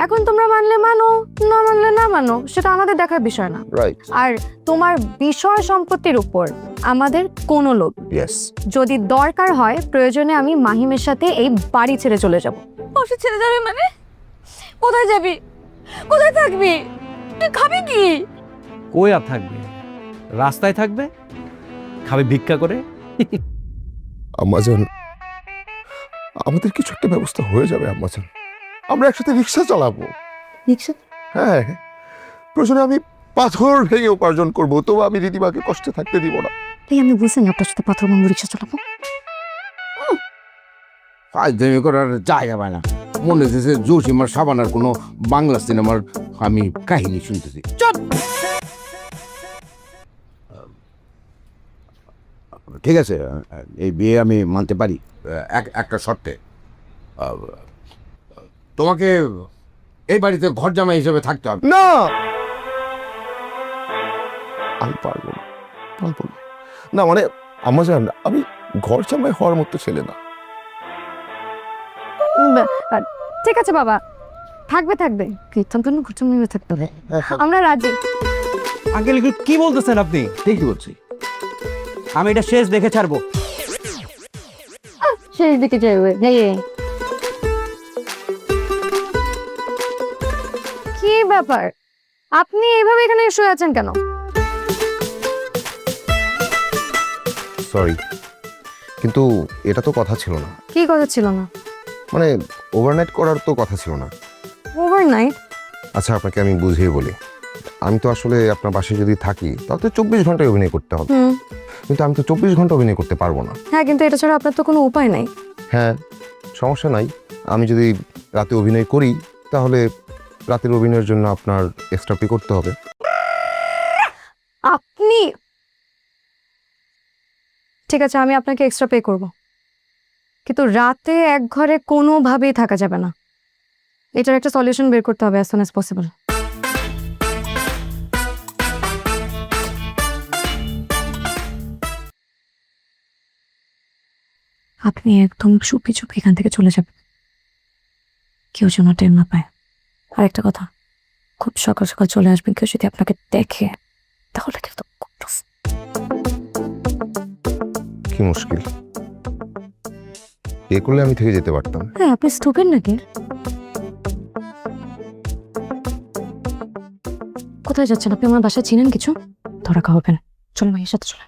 এখন তোমরা মানলে মানো, না মানলে না মানো, সেটা আমাদের দেখার বিষয় না। রাইট। আর তোমার বিষয় সম্পত্তির উপর আমাদের কোনো লোভ। ইয়েস। যদি দরকার হয় প্রয়োজনে আমি মাহিমের সাথে এই বাড়ি ছেড়ে চলে যাব। বসে ছেড়ে যাবি মানে? কোথায় যাবি? কোথায় থাকবি? তুই খাবি কি? কই আর থাকবে? রাস্তায় থাকবে, খাবে ভিক্ষা করে। আম্মাজান, আমাদের কিছু একটা ব্যবস্থা হয়ে যাবে আম্মাজান। আমরা একসাথে রিক্সা চালাবো। রিক্সা? হ্যাঁ, প্রয়োজনে আমি পাথর ভেঙে উপার্জন করবো, তবু আমি রিদিমাকে কষ্টে থাকতে দিব না। তাই আমি বুঝি না আপনার সাথে পাথর ভাঙবো, রিক্সা চালাবো। ফাজলামি করার জায়গা পায় না। মনে হচ্ছে জসিমার সাবানার কোনো বাংলা সিনেমার আমি কাহিনী শুনতেছি। চুপ! ঠিক আছে, এই বিয়ে আমি মানতে পারি একটা শর্তে। তোমাকে এই বাড়িতে ঘর জামাই হিসেবে থাকতে হবে। না, আমি পারবো না, পারবো না। না মানে আম্মাজান, আমি ঘর জামাই হওয়ার মতো ছেলে না। ঠিক আছে বাবা, থাকবে থাকবে, কীর্তন করুন, ঘুরতে মিলে থাকতে হবে, আমরা রাজি। আঙ্কেল কি বলতেছেন আপনি? ঠিকই বলছি। আমি এটা শেষ দেখে ছাড়বো। শেষ দিকে যাবে। কি ব্যাপার, আপনি এইভাবে এখানে শুয়ে আছেন কেন? সরি, কিন্তু এটা তো কথা ছিল না। কি কথা ছিল না? মানে ওভারনাইট করার তো কথা ছিল না। ওভারনাইট? আচ্ছা আপনাকে আমি বুঝিয়ে বলি। আমি তো আসলে আপনার বাসায় যদি থাকি তাহলে তো 24 ঘন্টায় অভিনয় করতে হবে, কিন্তু আমি তো 24 ঘন্টা অভিনয় করতে পারবো না। হ্যাঁ, কিন্তু এটা ছাড়া আপনার তো কোনো উপায় নাই। হ্যাঁ, সমস্যা নাই। আমি যদি রাতে অভিনয় করি তাহলে রাতের অভিনয়ের জন্য আপনার এক্সট্রা পে করতে হবে। আপনি, ঠিক আছে আমি আপনাকে এক্সট্রা পে করব, কিন্তু রাতে এক ঘরে কোনোভাবেই থাকা যাবে না। এটার একটা সলিউশন বের করতে হবে অ্যাজ সুন অ্যাজ পসিবল। আপনি একদম চুপি চুপি এখান থেকে চলে যাবেন, কেউ যেন টের না পায়। আর একটা কথা, খুব সকাল সকাল চলে আসবেন, কেউ যদি আপনাকে দেখে তাহলে কিন্তু কি মুশকিল, বিয়ে করলে আমি থেকে যেতে পারতাম। হ্যাঁ, আপনি স্টুপিড নাকি? কোথায় যাচ্ছেন আপনি? আমার বাসা চিনেন কিছু? ধরা খাওয়াবেন। চলো ভাইয়ের সাথে চলো।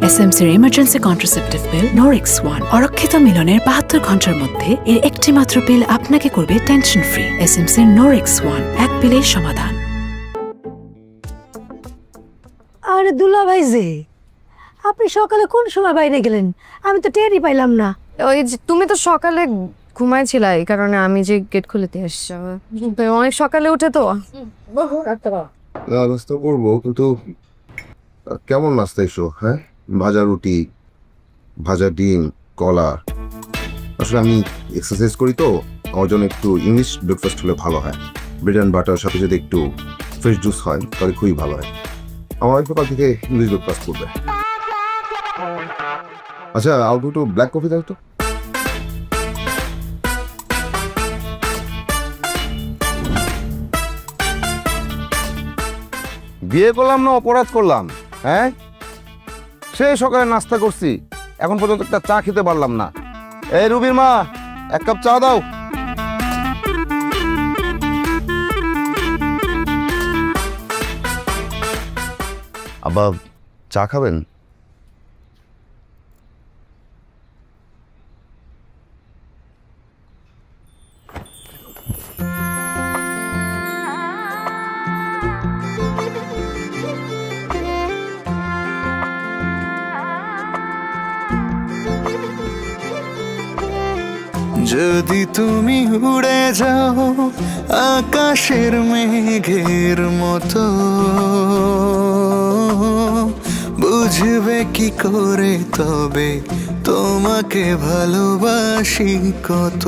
এসএমসির emergency contraceptive pill Norix one অরক্ষিত মিলনের 72 ঘন্টার মধ্যে এর একটি মাত্র পিল আপনাকে করবে টেনশন ফ্রি। এসএমসির নরিক্স ওয়ান, এক পিলেই সমাধান। আরে দুলা ভাই যে, আপনি সকালে কোন সময় বাইরে গেলেন? আমি তো টেরই পাইলাম না। ওই যে তুমি তো সকালে ঘুমাইছিলা, এই কারণে আমি যে গেট খুলে দিয়ে আসছি। অনেক সকালে উঠে তো নাস্তা করবো, কিন্তু কেমন নাস্তা এসো? হ্যাঁ, ভাজা রুটি, ভাজা ডিম, কলা। আসলে আমি এক্সারসাইজ করি তো, আমার জন্য একটু ইংলিশ ব্রেকফাস্ট হলে ভালো হয়। ব্রেড অ্যান্ড বাটার সাথে যদি একটু ফ্রেশ জুস হয় তাহলে খুবই ভালো হয়। আমার ওয়াইফ কাল থেকে ইংলিশ ব্রেকফাস্ট করবে। আচ্ছা, আউ একটু ব্ল্যাক কফি দাও তো। বিয়ে করলাম না অপরাধ করলাম? হ্যাঁ, সেই সকালে নাস্তা করছি, এখন পর্যন্ত একটা চা খেতে পারলাম না। এই রুবির মা, এক কাপ চা দাও। আবার চা খাবেন? যদি তুমি উড়ে যাও আকাশের মেঘের মতো, বুঝবে কি করে তবে তোমাকে ভালোবাসি কত।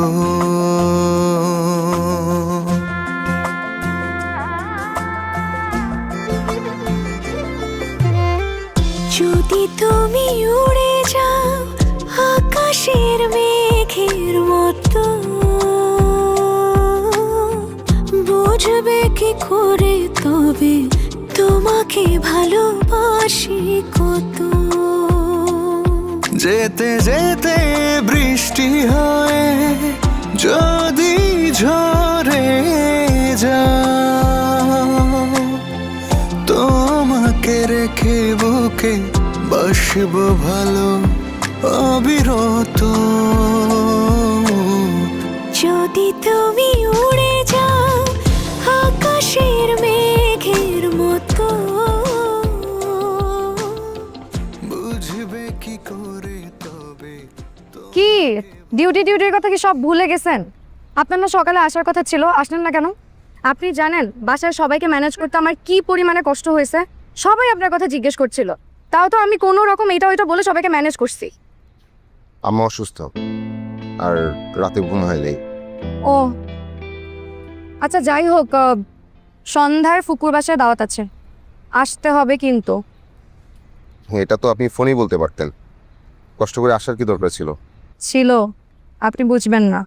যদি তুমি উড়ে যাও আকাশের মেঘের মতো, বুঝবে কি করে তবে তোমাকে ভালোবাসি কত। যেতে যেতে বৃষ্টি হয়ে যদি ঝরে যাও, তোমাকে রেখে বুকে বাসবো ভালো অবিরত। যদি তুমি উড়ে যাও আকাশের মেঘের মতো, বুঝবে কি করে তবে। কি ডিউটির কথা কি সব ভুলে গেছেন? আপনার না সকালে আসার কথা ছিল, আসলেন না কেন? আপনি জানেন বাসায় সবাইকে ম্যানেজ করতে আমার কি পরিমাণে কষ্ট হয়েছে? সবাই আপনার কথা জিজ্ঞেস করছিল, তাও তো আমি কোনো রকম এটা ওইটা বলে সবাইকে ম্যানেজ করছি। আম্মা অসুস্থ, আর রাতে ঘুম হয় নেই। ও আচ্ছা, যাই হোক, সন্ধ্যায় ফুকুর বাসায় দাওয়াত আছে, আসতে হবে কিন্তু। এটা তো আপনি ফোনেই বলতে পারতেন, কষ্ট করে আসার কি দরকার ছিল? ছিল, আপনি বুঝবেন না।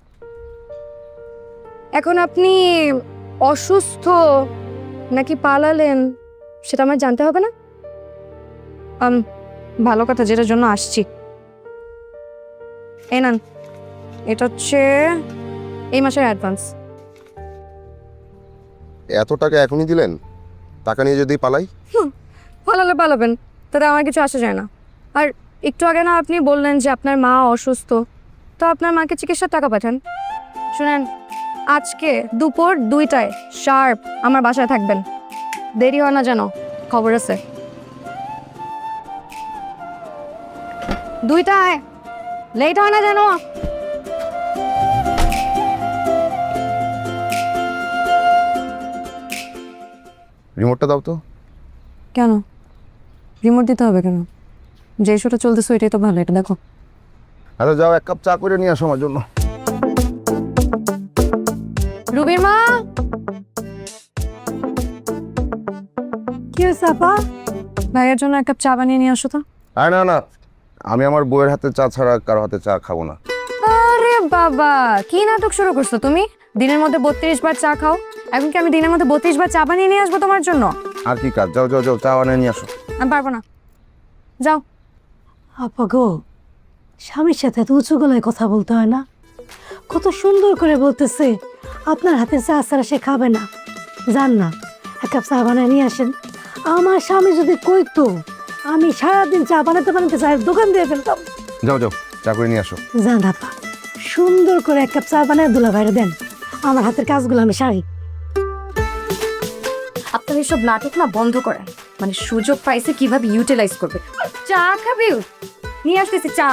এখন আপনি অসুস্থ নাকি পালালেন সেটা আমার জানতে হবে না? ভালো কথা, যেটার জন্য আসছি। এই নেন, এটা হচ্ছে এই মাসের অ্যাডভান্স। এত টাকা এখনই দিলেন? টাকা নিয়ে যদি পালাই? পালালে পালাবেন, তাতে আমার কিছু আসা যায় না। আর একটু আগে না আপনি বললেন যে আপনার মা অসুস্থ, তো আপনার মাকে চিকিৎসার টাকা পাঠান। শুনেন, আজকে দুপুর 2টায় শার্প আমার বাসায় থাকবেন, দেরি হয় না যেন, খবর আছে। 2টায়, লেট হয় না যেন। রিমোটটা দাও তো। কেন রিমোট দিতে হবে কেন? যে শোটা চলতেছে ওইটাই তো ভালো, এটা দেখো। আরে যাও, এক কাপ চা করে নিয়ে আসো আমার জন্য। রুবির মা, কি হয়েছে আপা? ভাইয়ের জন্য এক কাপ চা বানিয়ে নিয়ে আসো তো। আর না না, আমি আমার বউয়ের হাতে চা ছাড়া কারো হাতে চা খাবো না। আরে বাবা, কি নাটক শুরু করছো তুমি? দিনের মধ্যে 32 বার চা খাও, এখন কি আমি দিনের মধ্যে 32 বার চা বানিয়ে নিয়ে আসবো তোমার জন্য? আর কি কাজ, যাও যাও যাও চা বানিয়ে নিয়ে আসো। আমি পারবো না, যাও। আপা গো, স্বামীর সাথে এত উঁচু গলায় কথা বলতে হয় না? কত সুন্দর করে বলতেছে আপনার হাতের চা ছাড়া সে খাবে না। যান না, এক কাপ চা বানিয়ে নিয়ে আসেন। আমার স্বামী যদি কইতো, আমি সারাদিন চা বানাতে বানাতে চায়ের দোকান দিয়ে ফেলতাম। যাও যাও চা করে নিয়ে আসো। যান আপা, সুন্দর করে এক কাপ চা বানায় দুলা ভাইরে দেন। আমার হাতের কাজগুলো আমি সারি। আপনার এসব নাটক না বন্ধ করেন, মানে সুযোগ পাইছে কিভাবে ইউটিলাইজ করবে। চা খাবি? নিয়ে আসতেছি চা।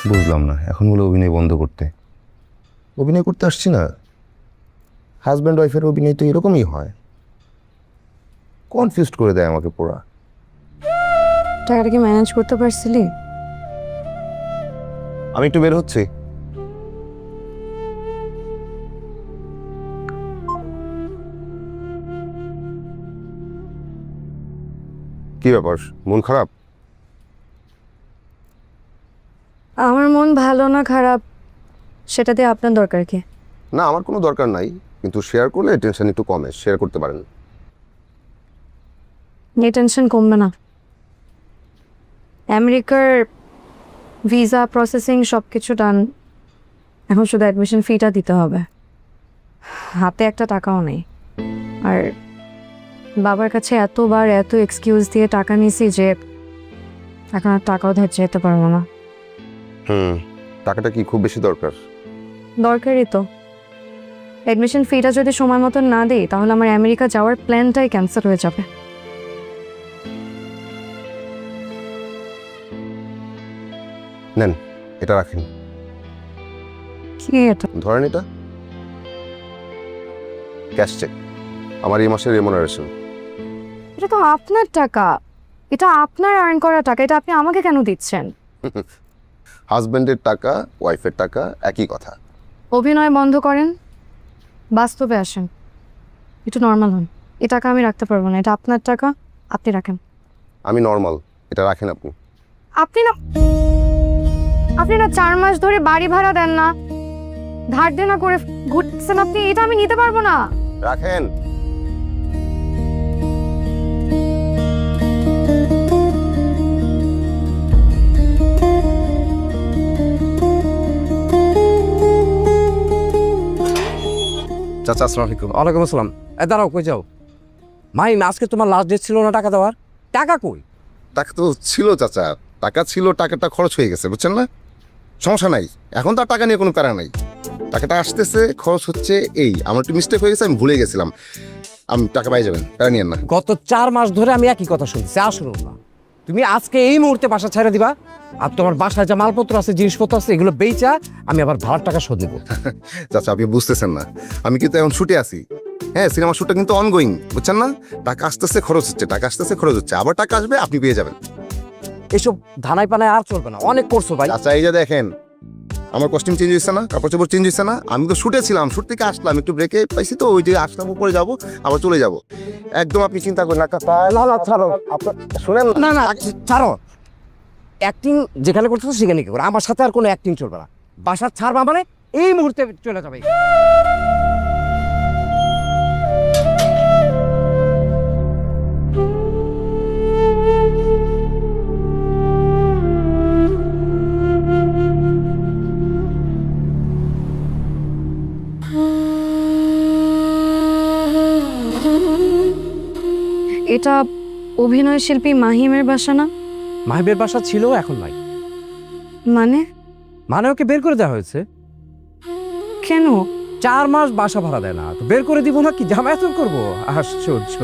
বুঝলাম না, এখন বলে অভিনয় বন্ধ করতে। অভিনয় করতে আসছি না, হাজব্যান্ড ওয়াইফের অভিনয় তো এরকমই হয়। কনফিউজড করে দেয় আমাকে পুরা। টাকাটা কি ম্যানেজ করতে পারছিলি? আমি একটু বের হচ্ছি। কি ব্যাপার, মন খারাপ? আমার মন ভালো না খারাপ সেটাতে আপনার দরকার কি? না, আমার কোনো দরকার নাই, কিন্তু শেয়ার করলে টেনশন একটু কমে। শেয়ার করতে পারেন। এই টেনশন কমবে না। আমেরিকার ভিসা প্রসেসিং সব কিছু ডান, এখন শুধু অ্যাডমিশন ফিটা দিতে হবে। হাতে একটা টাকাও নেই, আর বাবার কাছে এতবার এত এক্সকিউজ দিয়ে টাকা নিয়েছি যে এখন আর টাকাও ধার যেতে পারবো না। টাকাটা কি খুব বেশি দরকার? দরকারই তো। অ্যাডমিশন ফিটা যদি সময় মতো না দিই তাহলে আমার আমেরিকা যাওয়ার প্ল্যানটাই ক্যান্সেল হয়ে যাবে। নেন, এটা রাখেন। কি এটা? ধরেন, এটা ক্যাশ চেক, আমার এই মাসের রেমুনারেশন। এটা তো আপনার টাকা, এটা আপনার আর্ন করা টাকা, এটা আপনি আমাকে কেন দিচ্ছেন? হাজব্যান্ডের টাকা, ওয়াইফের টাকা, একই কথা। অভিনয় বন্ধ করেন, বাস্তবে আসেন, একটু নর্মাল হন। এই টাকা আমি রাখতে পারবো না, এটা আপনার টাকা, আপনি রাখেন। আমি নর্মাল, এটা রাখেন আপনি। আপনি না 4 মাস ধরে বাড়ি ভাড়া দেন না, ধার দেনা করে ঘুরছেন আপনি, এটা আমি নিতে পারবো না। রাখেন। চাচা আসসালামু আলাইকুম। ওয়ালাইকুম আসসালাম। দাঁড়াও, কই যাও? মাহিম, আজকে তোমার লাস্ট ডেট ছিল না টাকা দেওয়ার? টাকা কই? টাকা তো ছিল চাচা, টাকা ছিল, টাকাটা খরচ হয়ে গেছে, বুঝছেন না? সমস্যা নাই, এখন তো আর টাকা নিয়ে কোনো প্যারা নাই। টাকাটা আসতেছে, খরচ হচ্ছে, এই আমার একটু মিস্টেক হয়ে গেছে, আমি ভুলে গেছিলাম। আমি টাকা পাই যাবেন, প্যারা নিয়েন না। গত 4 মাস ধরে আমি একই কথা শুনছি, আসলো না। তুমি আজকে এই মুহূর্তে বাসা ছেড়ে দিবা, আর তোমার বাসায় যা মালপত্র আছে, জিনিসপত্র আছে, এগুলো বেচা আমি আবার ভাড়ার টাকা শোধ দেবো। চাচা, আপনি বুঝতেছেন না, আমি কিন্তু এখন শুটে আছি। হ্যাঁ, সিনেমা শুটটা কিন্তু অনগোয়িং, বুঝছেন না? টাকা আসতেছে, খরচ হচ্ছে, টাকা আসতেছে, খরচ হচ্ছে, আবার টাকা আসবে, আপনি পেয়ে যাবেন। এসব ধানাই পানায় আর চলবে না, অনেক করছো ভাই। আচ্ছা, এই যে দেখেন, আমার কস্টিউম চেঞ্জ হয়েছে না, কাপড় চাপড় চেঞ্জ হয়েছে না। আমি তো শুটে ছিলাম, শুট থেকে আসলাম, একটু ব্রেকে পাইছি, তো ওই যে আসলাম, উপরে যাবো, আবার চলে যাবো। একদম আপনি চিন্তা করেন না। ছাড়ো, শুনেন না না, ছাড়ো। অ্যাক্টিং যেখানে করতেছো সেখানে কি করো, আমার সাথে আর কোনো অ্যাক্টিং চলবে না। বাসার ছাড়বা মানে এই মুহূর্তে চলে যাবে। এটা অভিনয় শিল্পী মাহিমের বাসা না? মাহিমের বাসা ছিল, এখন নাই। মানে? মানে ওকে বের করে দেওয়া হয়েছে। কেন? 4 মাস বাসা ভাড়া দেয় না, তো বের করে দিব না, কি জামায়াত করবো? আশ্চর্য।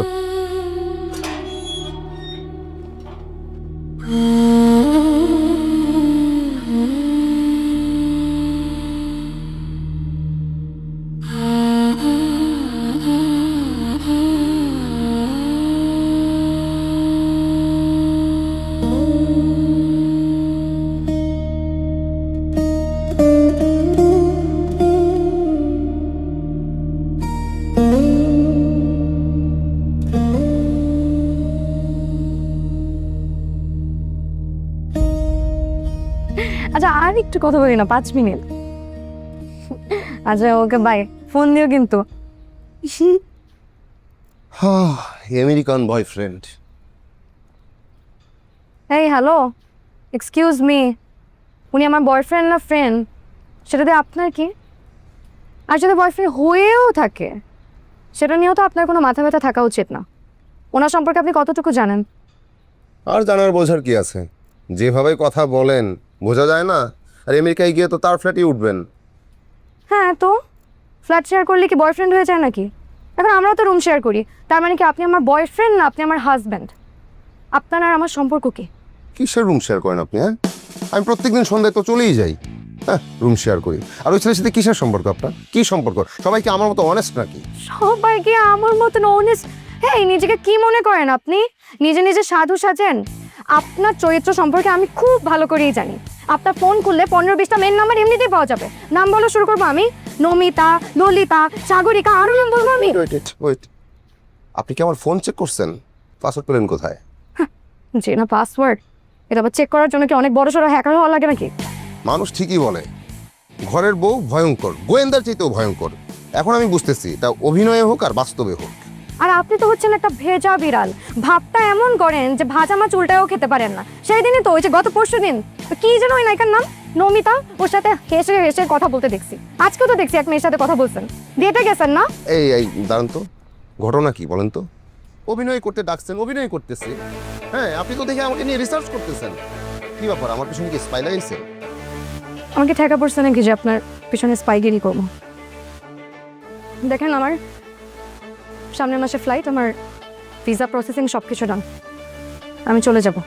আর একটু কথা বলি না, 5 মিনিট। আচ্ছা ওকে বাই, ফোন দিও কিন্তু। American boyfriend. এই হ্যালো, এক্সকিউজ মি, উনি আমার বয়ফ্রেন্ড না ফ্রেন্ড সেটা দিয়ে আপনার কি? আর যদি বয়ফ্রেন্ড হয়েও থাকে সেটা নিয়েও তো আপনার কোনো মাথা ব্যথা থাকা উচিত না। ওনার সম্পর্কে আপনি কতটুকু জানেন? আর জানার বোঝার কি আছে, যেভাবে কথা বলেন বোঝা যায় না। আর আমেরিকায় গিয়ে তো তার ফ্ল্যাটেই উঠবেন। হ্যাঁ তো ফ্ল্যাট শেয়ার করলে কি বয়ফ্রেন্ড হয়ে যায় নাকি? এখন আমরাও তো রুম শেয়ার করি, তার মানে কি আপনি আমার বয়ফ্রেন্ড না আপনি আমার হাজব্যান্ড? আপনার আর আমার সম্পর্ক কি? কিসের রুম শেয়ার করেন আপনি? হ্যাঁ, আমি প্রত্যেকদিন সন্ধ্যায় তো চলেই যাই। হ্যাঁ, রুম শেয়ার করি। আর ওই ছেলের সাথে কিসের সম্পর্ক আপনার? কি সম্পর্ক? সবাই কি আমার মতো অনেস্ট নাকি? সবাই কি আমার মতন অনেস্ট? হ্যাঁ, নিজেকে কি মনে করেন আপনি? নিজে নিজে সাধু সাজেন? আপনার চরিত্র সম্পর্কে আমি খুব ভালো করেই জানি। আপনার ফোন করলে 15-20টা মেন নাম্বার এমনিতেই পাওয়া যাবে। নাম বলা শুরু করবো আমি, নমিতা, ললিতা, সাগরিকা, আরো নাম বলবো আমি। ওয়েট, আপনি কি আমার ফোন চেক করছেন? পাসওয়ার্ড পেলেন কোথায়? যে না পাসওয়ার্ড, এটা আবার চেক করার জন্য কি অনেক বড় সড়ো হ্যাকার হওয়া লাগে নাকি? মানুষ ঠিকই বলে ঘরের বউ ভয়ঙ্কর, গোয়েন্দার চাইতেও ভয়ঙ্কর। এখন আমি বুঝতেছি তা অভিনয়ে হোক আর বাস্তবে হোক। আর আপনি তো হচ্ছেন একটা ভেজা বিড়াল। ভাবটা এমন করেন যে ভাজা মাছ উল্টায়ও খেতে পারেন না। সেই দিনই তো ওই যে গত 5 দিন কি যেন ওই নায়িকার নাম নমিতা, ওর সাথে হেসে হেসে কথা বলতে দেখছি। আজকেও তো দেখছি এক মেয়ের সাথে কথা বলছেন, ডেটে গেছেন না? এই দাঁড়ান তো, ঘটনা কি বলেন তো? অভিনয় করতে ডাকছেন, অভিনয় করতেছি। হ্যাঁ, আপনি তো দেখে আমাকে নিয়ে রিসার্চ করতেছেন। কি ব্যাপার, আমার পিছনে কি স্পাই লাগাইছে? আমাকে ঠেকা পড়ছে নাকি যে আপনার পিছনে স্পাইগিরি করবো? দেখেন আমার সামনের মাসে ফ্লাইট, আমার ভিসা প্রসেসিং সব কিছু ডান। আমি চলে যাব,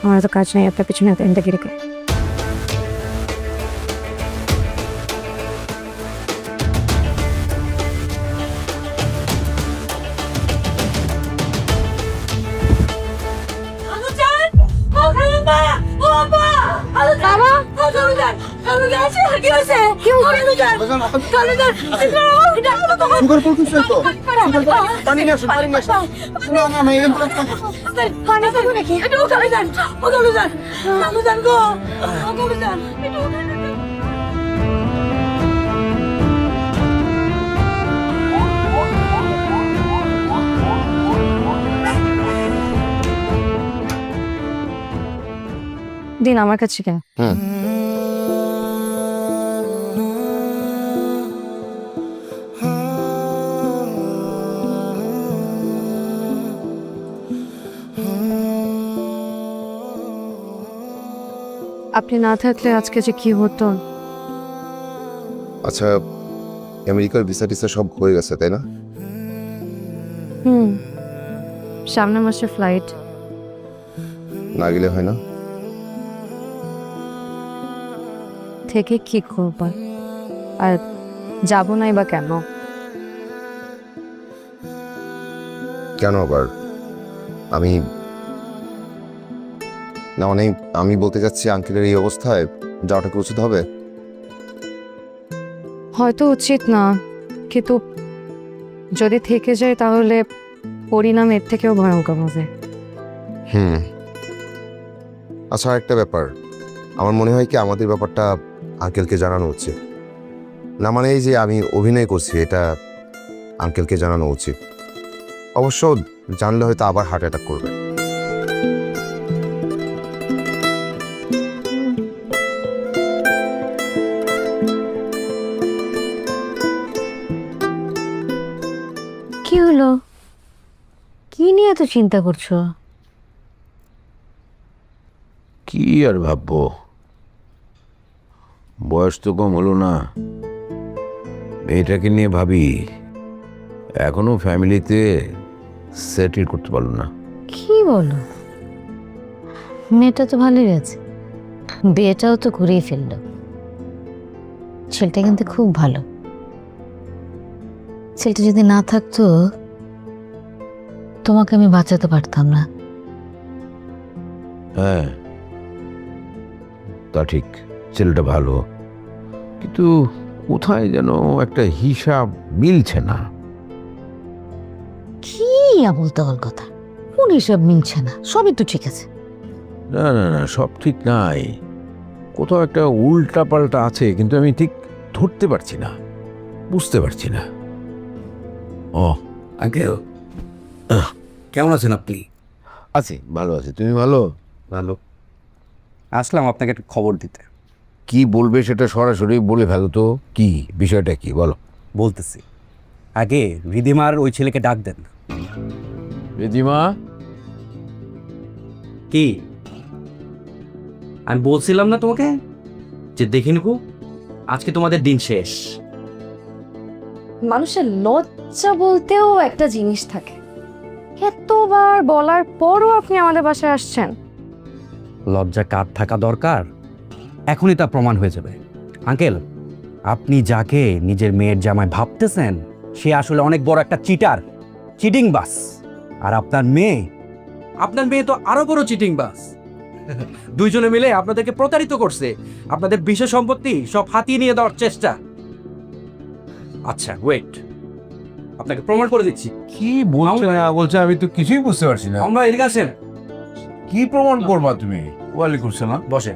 আমার তো কাজ নেই আপনার পিছনে এনটাকে রেখে। দিন আমার কাছে কেন? আপনি না থাকলে আজকে যে কি হতো। আচ্ছা, আমেরিকার ভিসা টিসা সব হয়ে গেছে তাই না? সামনের মাসে ফ্লাইট। না গেলে হয় না? থেকে কি করব? আর যাব নাই বা কেন? কেন আবার? আমি না, মানে আমি বলতে চাচ্ছি আঙ্কেলের এই অবস্থায় যাওয়াটা কি উচিত হবে? হয়তো উচিত না, কিন্তু যদি থেকে যায় তাহলে পরিণাম এর থেকেও ভয়ঙ্কর হবে। আচ্ছা, একটা ব্যাপার আমার মনে হয় কি আমাদের ব্যাপারটা আঙ্কেলকে জানানো উচিত। না মানে এই যে আমি অভিনয় করছি এটা আঙ্কেলকে জানানো উচিত। অবশ্য জানলে হয়তো আবার হার্ট অ্যাটাক করবে। কি হলো? কি নিয়ে এত চিন্তা করছো? কি আর ভাববো, বয়স তো কম হলো না, মেয়েটাকে নিয়ে ভাবি। এখনো ফ্যামিলিতে সেটেল করতে পারলো না। কি বলো? মেয়েটা তো ভালোই আছে, বিয়েটাও তো করেই ফেললো। ছেলেটা কিন্তু খুব ভালো। ছেলেটা যদি না থাকতো তোমাকে আমি বাঁচাতে পারতাম না। হ্যাঁ তা ঠিক, ছেলেটা ভালো, কিন্তু কোথায় যেন একটা হিসাব মিলছে না। কি আবল তাবল কথা, কোন হিসাব মিলছে না? সবই তো ঠিক আছে। না না না, সব ঠিক নাই, কোথাও একটা উল্টা পাল্টা আছে, কিন্তু আমি ঠিক ধরতে পারছি না, বুঝতে পারছি না। ও আঙ্কেল কেমন আছেন আপনি? আছি, ভালো আছি। তুমি ভালো? ভালো। আসলাম আপনাকে একটা খবর দিতে। কি বলবে সেটা সরাসরি বলে ফেলো তো। কি বিষয়টা কি বলো? বলতেছি, আগে রিদিমার ওই ছেলেকে ডাক দেন। রিদিমা, কি আমি বলছিলাম না তোমাকে যে দেখে নিবো? আজকে তোমাদের দিন শেষ। মানুষের লজ্জা বলতেও একটা জিনিস থাকে, এতবার বলার পরও আপনি আমাদের বাসায় আসছেন। লজ্জা কার থাকা দরকার, এখনই তা প্রমাণ হয়ে যাবে। আঙ্কেল, আপনি যাকে নিজের মেয়ের জামাই ভাবতেছেন সে আসলে অনেক বড় একটা চিটার, চিটিং বাস। আর আপনার মেয়ে তো আরো বড় চিটিং বাস। দুইজনে মিলে আপনাদেরকে প্রতারিত করছে, আপনাদের বিশেষ সম্পত্তি সব হাতিয়ে নিয়ে দেওয়ার চেষ্টা। আচ্ছা ওয়েট, আপনাকে প্রমাণ করে দিচ্ছি। কি বলছো না বলছো আমি তো কিছুই বুঝতে পারছি না। আমরা এদিকে আসেন। কি প্রমাণ করবা তুমি? ওয়ালাইকুম সালাম। বসে,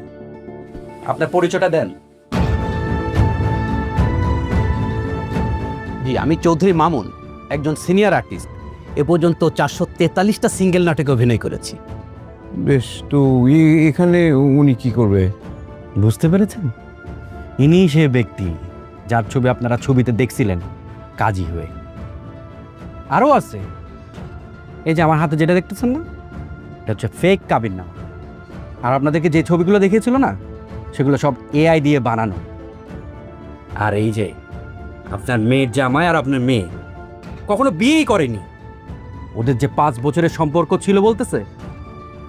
আপনার পরিচয়টা দেন। জি, আমি চৌধুরী মামুন, একজন সিনিয়র আর্টিস্ট। এ পর্যন্ত 443টা সিঙ্গেল নাটকে অভিনয় করেছি। বেশ, তো এখানে উনি কি করবে? বুঝতে পেরেছেন? ইনি সে ব্যক্তি যার ছবি আপনারা ছবিতে দেখছিলেন কাজী হয়ে। আরও আছে, এই যে আমার হাতে যেটা দেখতেছেন না, এটা হচ্ছে ফেক কাবিননামা। আর আপনাদেরকে যে ছবিগুলো দেখিয়েছিল না, সেগুলো সব এআই দিয়ে বানানো। আর এই যে আপনার মেয়ের জামাই আর আপনার মেয়ে কখনো বিয়েই করেনি, ওদের যে 5 বছরের সম্পর্ক ছিল বলতেছে,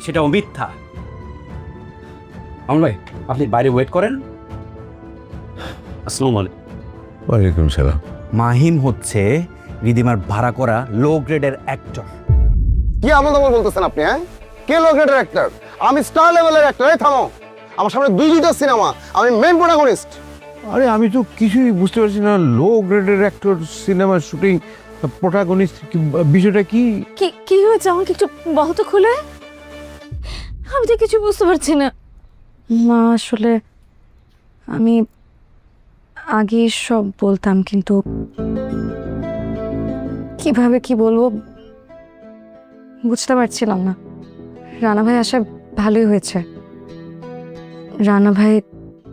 সেটাও মিথ্যা। আমন ভাই, আপনি বাইরে ওয়েট করেন। আসসালামু আলাইকুম। ওয়ালাইকুম সালাম। মাহিম হচ্ছে রিদিমার ভাড়া করা লো গ্রেডের অ্যাক্টর। কি আমল আমল বলতেছেন আপনি? হ্যাঁ, কে লো গ্রেডের অ্যাক্টর? আমি স্টার লেভেলের অ্যাক্টর। এই থামো, আমার সামনে দুইটা সিনেমা, আমি মেইন প্রোটাগনিস্ট। আরে আমি তো কিছুই বুঝতে পারছি না। লো গ্রেডের অ্যাক্টর, সিনেমার শুটিং, প্রোটাগনিস্ট, বিষয়টা কি? কি কি হয়েছে আমাকে একটু বলো তো খুলে। আমি তো কিছু বুঝতে পারছি না। মা, আসলে আমি আগে সব বলতাম, কিন্তু কিভাবে কি বলবো বুঝতে পারছিলাম না। রানা ভাই আসা ভালোই হয়েছে। রানা ভাই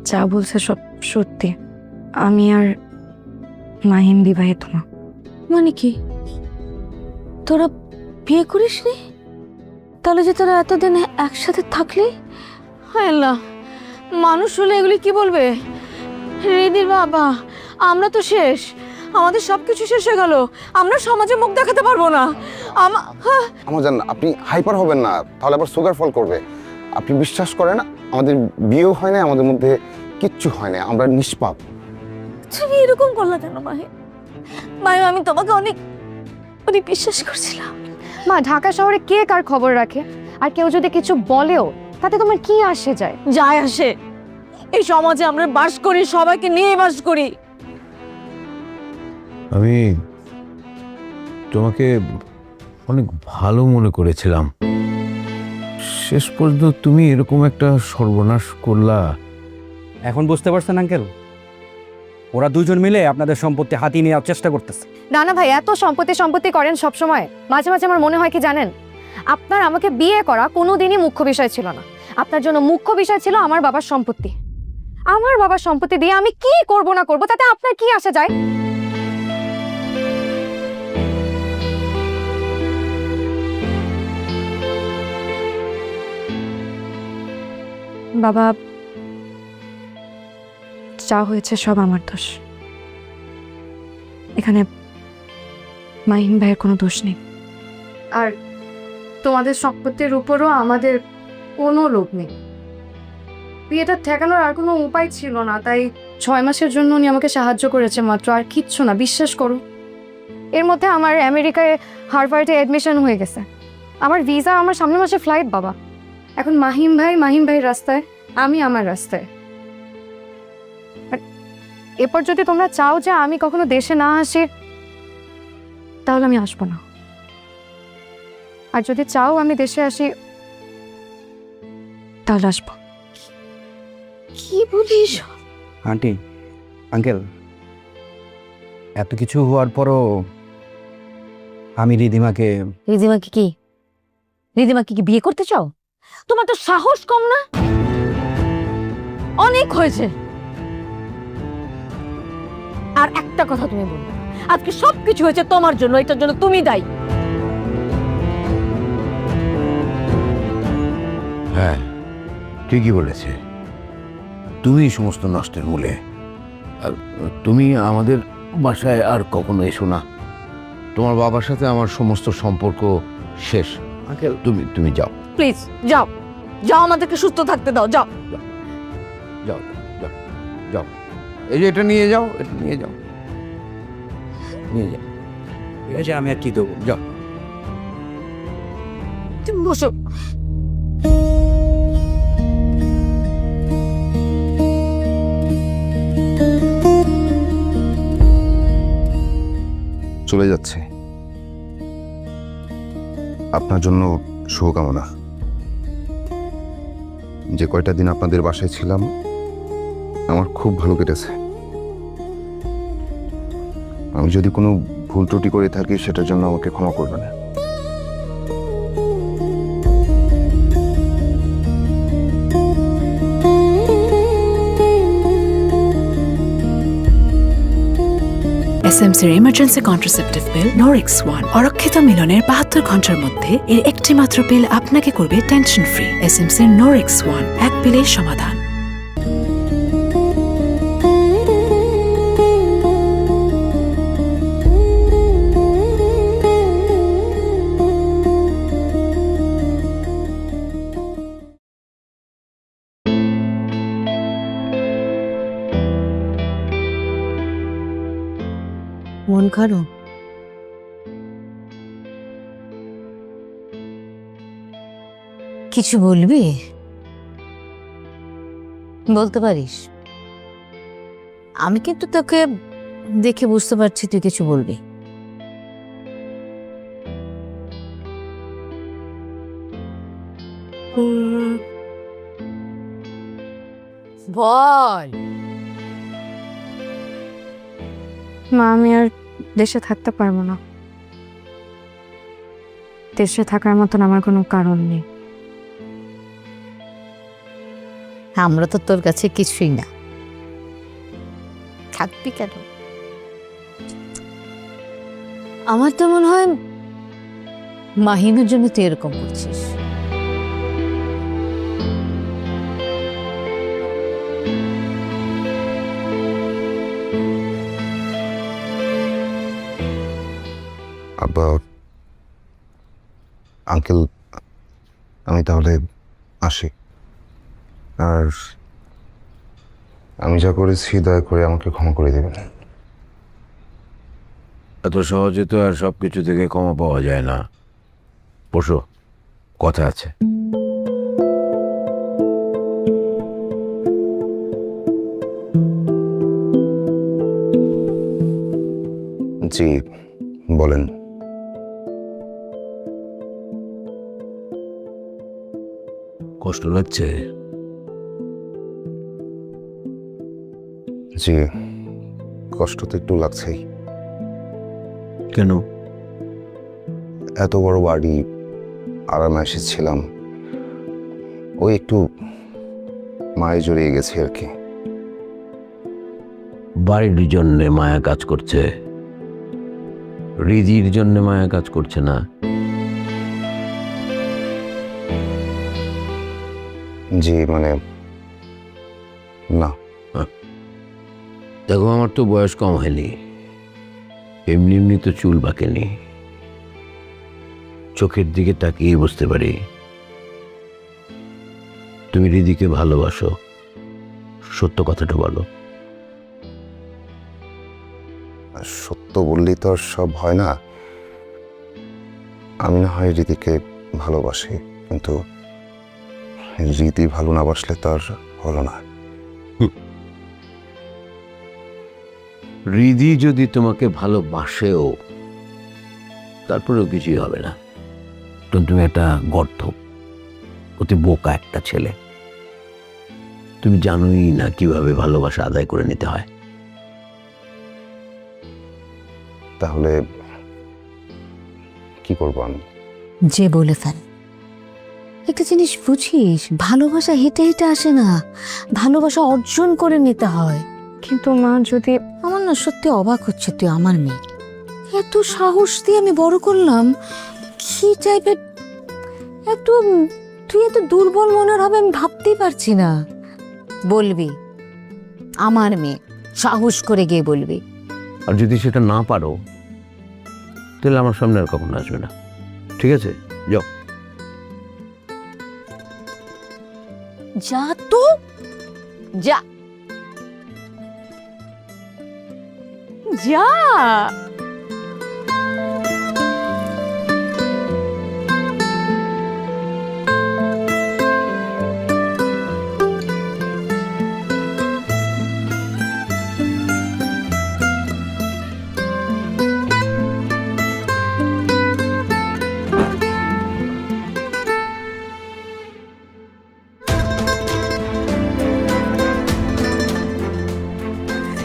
যা বলছে সব সত্যি। আমি আর মাহিম বিবাহিত না। মানে কি, তোরা বিয়ে করিসনি? তাহলে যে তোরা এতদিন একসাথে থাকলি? হায় আল্লাহ, মানুষ হলে এগুলি কি বলবে? রেদির বাবা, আমরা তো শেষ, আমাদের সব কিছু শেষ হয়ে গেল, আমরা সমাজে মুখ দেখাতে পারবো না। আমার জান, আপনি হাইপার হবেন না, তাহলে আবার সুগার ফল করবে। আপনি বিশ্বাস করেন, আমাদের বিয়েও হয় না, আমাদের মধ্যে কিচ্ছু হয় না, আমরা নিষ্পাপ। তুমি এরকম করলা কেন মাহি? মাহি, আমি তোমাকে অনেক অনেক বিশ্বাস করছিলাম। মা, ঢাকা শহরে কে কার খবর রাখে? আর কেউ যদি কিছু বলেও তাতে তোমার কি আসে যায়? যায় আসে, এই সমাজে আমরা বাস করি, সবাইকে নিয়ে বাস করি। আমি তোমাকে অনেক ভালো মনে করেছিলাম, শেষ পর্যন্ত তুমি এরকম একটা সর্বনাশ করলা। এখন বুঝতে পারছেন আঙ্কেল? ওরা দুজন মিলে আপনাদের সম্পত্তি হাতিয়ে নেওয়ার চেষ্টা করতেছে। রানা ভাই এত সম্পত্তি করেন সব সময়। মাঝে মাঝে আমার মনে হয় কি জানেন, আপনার আমাকে বিয়ে করা কোনোদিনই মুখ্য বিষয় ছিল না। আপনার জন্য মুখ্য বিষয় ছিল আমার বাবার সম্পত্তি। আমার বাবার সম্পত্তি দিয়ে আমি কি করব না করব তাতে আপনার কি আসে যায়? বাবা, যা হয়েছে সব আমার দোষ। এখানে মাহিম ভাইয়ের কোনো দোষ নেই। আর তোমাদের সম্পত্তির উপরও আমাদের কোনো লোভ নেই। বিয়েটা ঠেকানোর আর কোনো উপায় ছিল না, তাই 6 মাসের জন্য উনি আমাকে সাহায্য করেছে মাত্র, আর কিচ্ছু না। বিশ্বাস করো, এর মধ্যে আমার আমেরিকায় হার্ভার্ডে অ্যাডমিশন হয়ে গেছে, আমার ভিসা, আমার সামনের মাসে ফ্লাইট। বাবা, এখন মাহিম ভাই রাস্তায়, আমি আমার রাস্তায়। এরপর যদি তোমরা চাও যে আমি কখনো দেশে না আসি, তাহলে আমি আসবো না। আর যদি চাও আমি দেশে আসি, তাহলে আসবো। কি বলিস? আন্টি, আঙ্কেল, এত কিছু হওয়ার পরও আমি রিদিমাকে রিদিমাকে কি বিয়ে করতে চাও? তোমার তো সাহস কম না? অনেক হয়েছে। আর একটা কথা তুমি বলবে, আজকে সবকিছু হয়েছে তোমার জন্য, এটার জন্য তুমি দায়ী। হ্যাঁ, ঠিকই বলেছে। তুমি সমস্ত নষ্টের মূলে। আর তুমি আমাদের বাসায় আর কখনো এসো না। তোমার বাবার সাথে আমার সমস্ত সম্পর্ক শেষ। আঙ্কেল, তুমি যাও, প্লিজ যাও, আমাদেরকে সুস্থ থাকতে দাও, যাও। যাও, যাও, যাও। এই যে এটা নিয়ে যাও, নিয়ে যাও। ঠিক আছে, আমি আর কি দেবো? যাও। তুমি বসো। চলে যাচ্ছে। আপনার জন্য শুভকামনা। যে কয়টা দিন আপনাদের বাসায় ছিলাম আমার খুব ভালো কেটেছে। আমি যদি কোনো ভুল ত্রুটি করে থাকি সেটার জন্য আমাকে ক্ষমা করবেন। এসএমসির emergency contraceptive pill Norix one অরক্ষিত মিলনের 72 ঘন্টার মধ্যে এর একটি মাত্র পিল আপনাকে করবে টেনশন ফ্রি। এসএমসির নরিক্স ওয়ান, এক পিলের সমাধান। মন খারাপ? কিছু বলবি? বলতে পারিস। আমি কিন্তু তোকে দেখে বুঝতে পারছি তুই কিছু বলবি। বল। মা, আমি আর দেশে থাকতে পারবো না। দেশে থাকার মতন আমার কোনো কারণ নেই। আমরা তো তোর কাছে কিছুই না, থাকবি কেন? আমার তো মনে হয় মাহিমের জন্য তুই এরকম করছিস। আব্বা, আঙ্কেল, আমি তাহলে আসি। আর আমি যা করেছি দয়া করে আমাকে ক্ষমা করে দেবেন। এত সহজে তো আর সবকিছু থেকে ক্ষমা পাওয়া যায় না। বসো, কথা আছে। জি বলেন। কষ্ট লাগছে? জি, কষ্ট তো একটু লাগছেই। কেন? এত বড় বাড়ি, আরামে এসেছিলাম, ওই একটু মায়ে জড়িয়ে গেছে আর কি। বাড়ির জন্যে মায়া কাজ করছে, রিদির জন্য মায়া কাজ করছে না। জি মানে না। দেখো, আমার তো বয়স কম হয়নি, এমনি এমনি তো চুল বাঁকেনি। চোখের দিকে তাকিয়ে বুঝতে পারি তুমি রিদিকে ভালোবাসো। সত্য কথাটা বলো। সত্য বললেই তো আর সব হয় না। আমি না হয় রীতিকে ভালোবাসি, কিন্তু রীতি ভালো না বাসলে তার হলো না। রিদি যদি তোমাকে ভালোবাসেও তারপরেও কিছুই হবে না, কারণ তুমি একটা গর্ত, অতি বোকা একটা ছেলে। তুমি জানোই না কিভাবে ভালোবাসা আদায় করে নিতে হয়। তাহলে কি করবো আমি? যে বলে ফেল। একটা জিনিস বুঝিস, ভালোবাসা হেঁটে হেঁটে আসে না, ভালোবাসা অর্জন করে নিতে হয়। কিন্তু মা, যদি আমার না সত্যি অবাক হচ্ছে, তুই আমার মেয়ে, এত সাহস দিয়ে আমি বড় করলাম, কি টাইপের একটু, তুই এত দুর্বল মনের হবে আমি ভাবতেই পারছি না। বলবি আমার মেয়ে, সাহস করে গিয়ে বলবি। আর যদি সেটা না পারো তাহলে আমার সামনে আর কখনো আসবে না, ঠিক আছে? যাও। যা তো যা যা।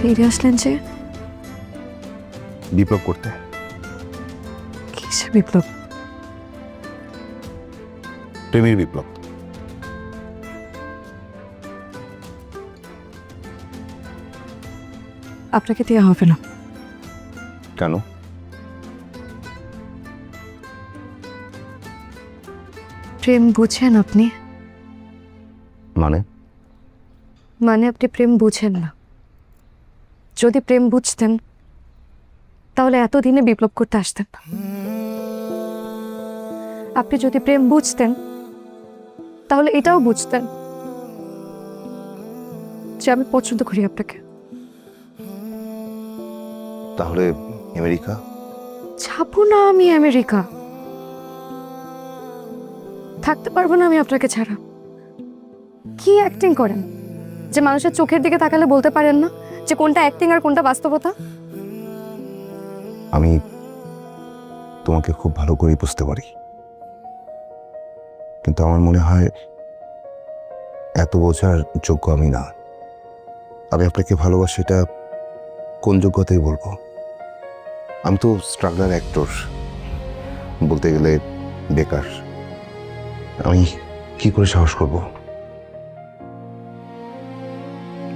ফিরে আসলেন যে? বিপ্লব করতে। কিসের বিপ্লব? প্রেমের বিপ্লব। আপনাকে দেওয়া হবে না। কেন? প্রেম বুঝেন আপনি? মানে আপনি প্রেম বুঝেন না। যদি প্রেম বুঝতেন তাহলে এতদিনে বিপ্লব করতে আসতেন না। আপনি যদি প্রেম বুঝতেন তাহলে এটাও বুঝতেন যে আমি পছন্দ করি আপনাকে। তাহলে আমেরিকা? যাবো না আমি আমেরিকা, থাকতে পারবো না আমি আপনাকে ছাড়া। কি অ্যাক্টিং করেন যে মানুষের চোখের দিকে তাকালে বলতে পারেন না যে কোনটা অ্যাক্টিং আর কোনটা বাস্তবতা? আমি তোমাকে খুব ভালো করে বুঝতে পারি, কিন্তু আমার মনে হয় এত বোঝার যোগ্য আমি না। আমি আপনাকে ভালোবাসি, এটা কোন যোগ্যতায় বলবো? আমি তো স্ট্রাগলার অ্যাক্টর, বলতে গেলে বেকার। আমি কি করে সাহস করব?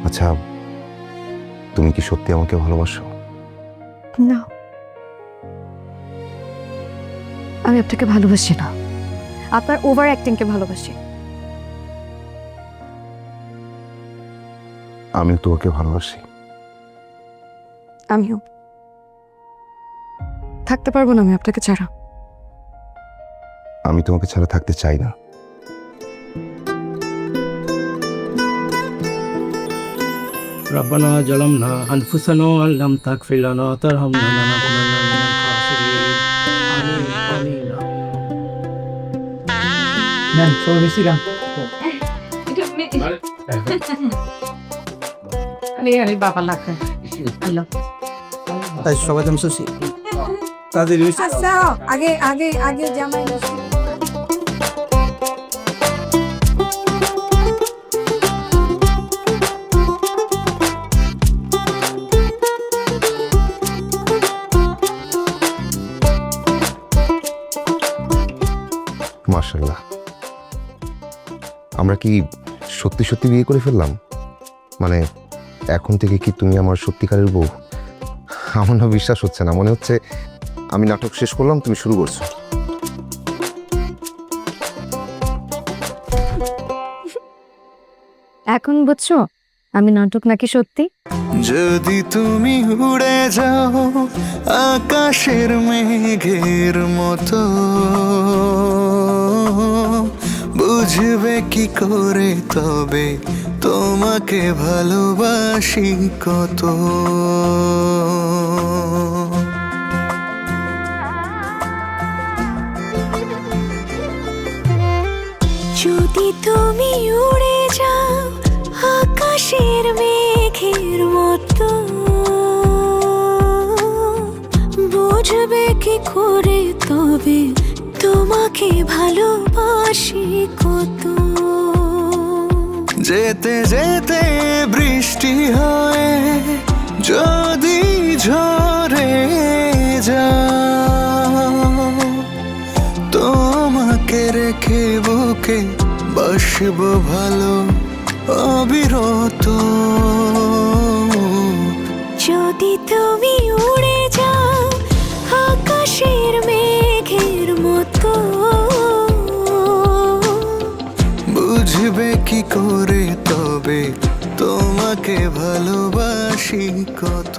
আচ্ছা, তুমি কি সত্যি আমাকে ভালোবাসো? না, আমি আপনাকে ভালোবাসি না, আপনার ওভার অ্যাক্টিংকে ভালোবাসি। আমি তোমাকে ভালোবাসি। আমিও। থাকতে পারবো না আমি আপনাকে ছাড়া। আমি তোমাকে ছাড়া থাকতে চাই না। ربنا ظلمنا أنفسنا وإن لم تغفر لنا وترحمنا لنكونن من الخاسرين آمين آمين ম্যাম সবাই বেশি গান আরে বাবা লাগে হ্যালো তাই সবাই তুমি সুশি তাদের আচ্ছা আগে আগে আগে জামাই মাশাআল্লাহ, আমরা কি সত্যি সত্যি বিয়ে করে ফেললাম? মানে এখন থেকে কি তুমি আমার সত্যিকারের বউ? আমার না বিশ্বাস হচ্ছে না, মনে হচ্ছে আমি নাটক শেষ করলাম, তুমি শুরু করছো। এখন বুঝছো আমি নাটক নাকি সত্যি? যদি তুমি উড়ে যাও আকাশের মেঘের মতো, বুঝবে কি করে তবে তোমাকে ভালোবাসি কত। যদি তুমি উড়ে যাও আকাশের মেঘের মতো, বুঝবে কি করে তবে তোমাকে ভালোবাসি কত। যেতে যেতে বৃষ্টি হয়ে যদি ঝরে যাও, তোমাকে রেখে বুকে বাসবো ভালো অবিরত। যদি তুমি উড়ে যাও আকাশের মেঘের মতো, বুঝবে কি করে তবে তোমাকে ভালোবাসি কত।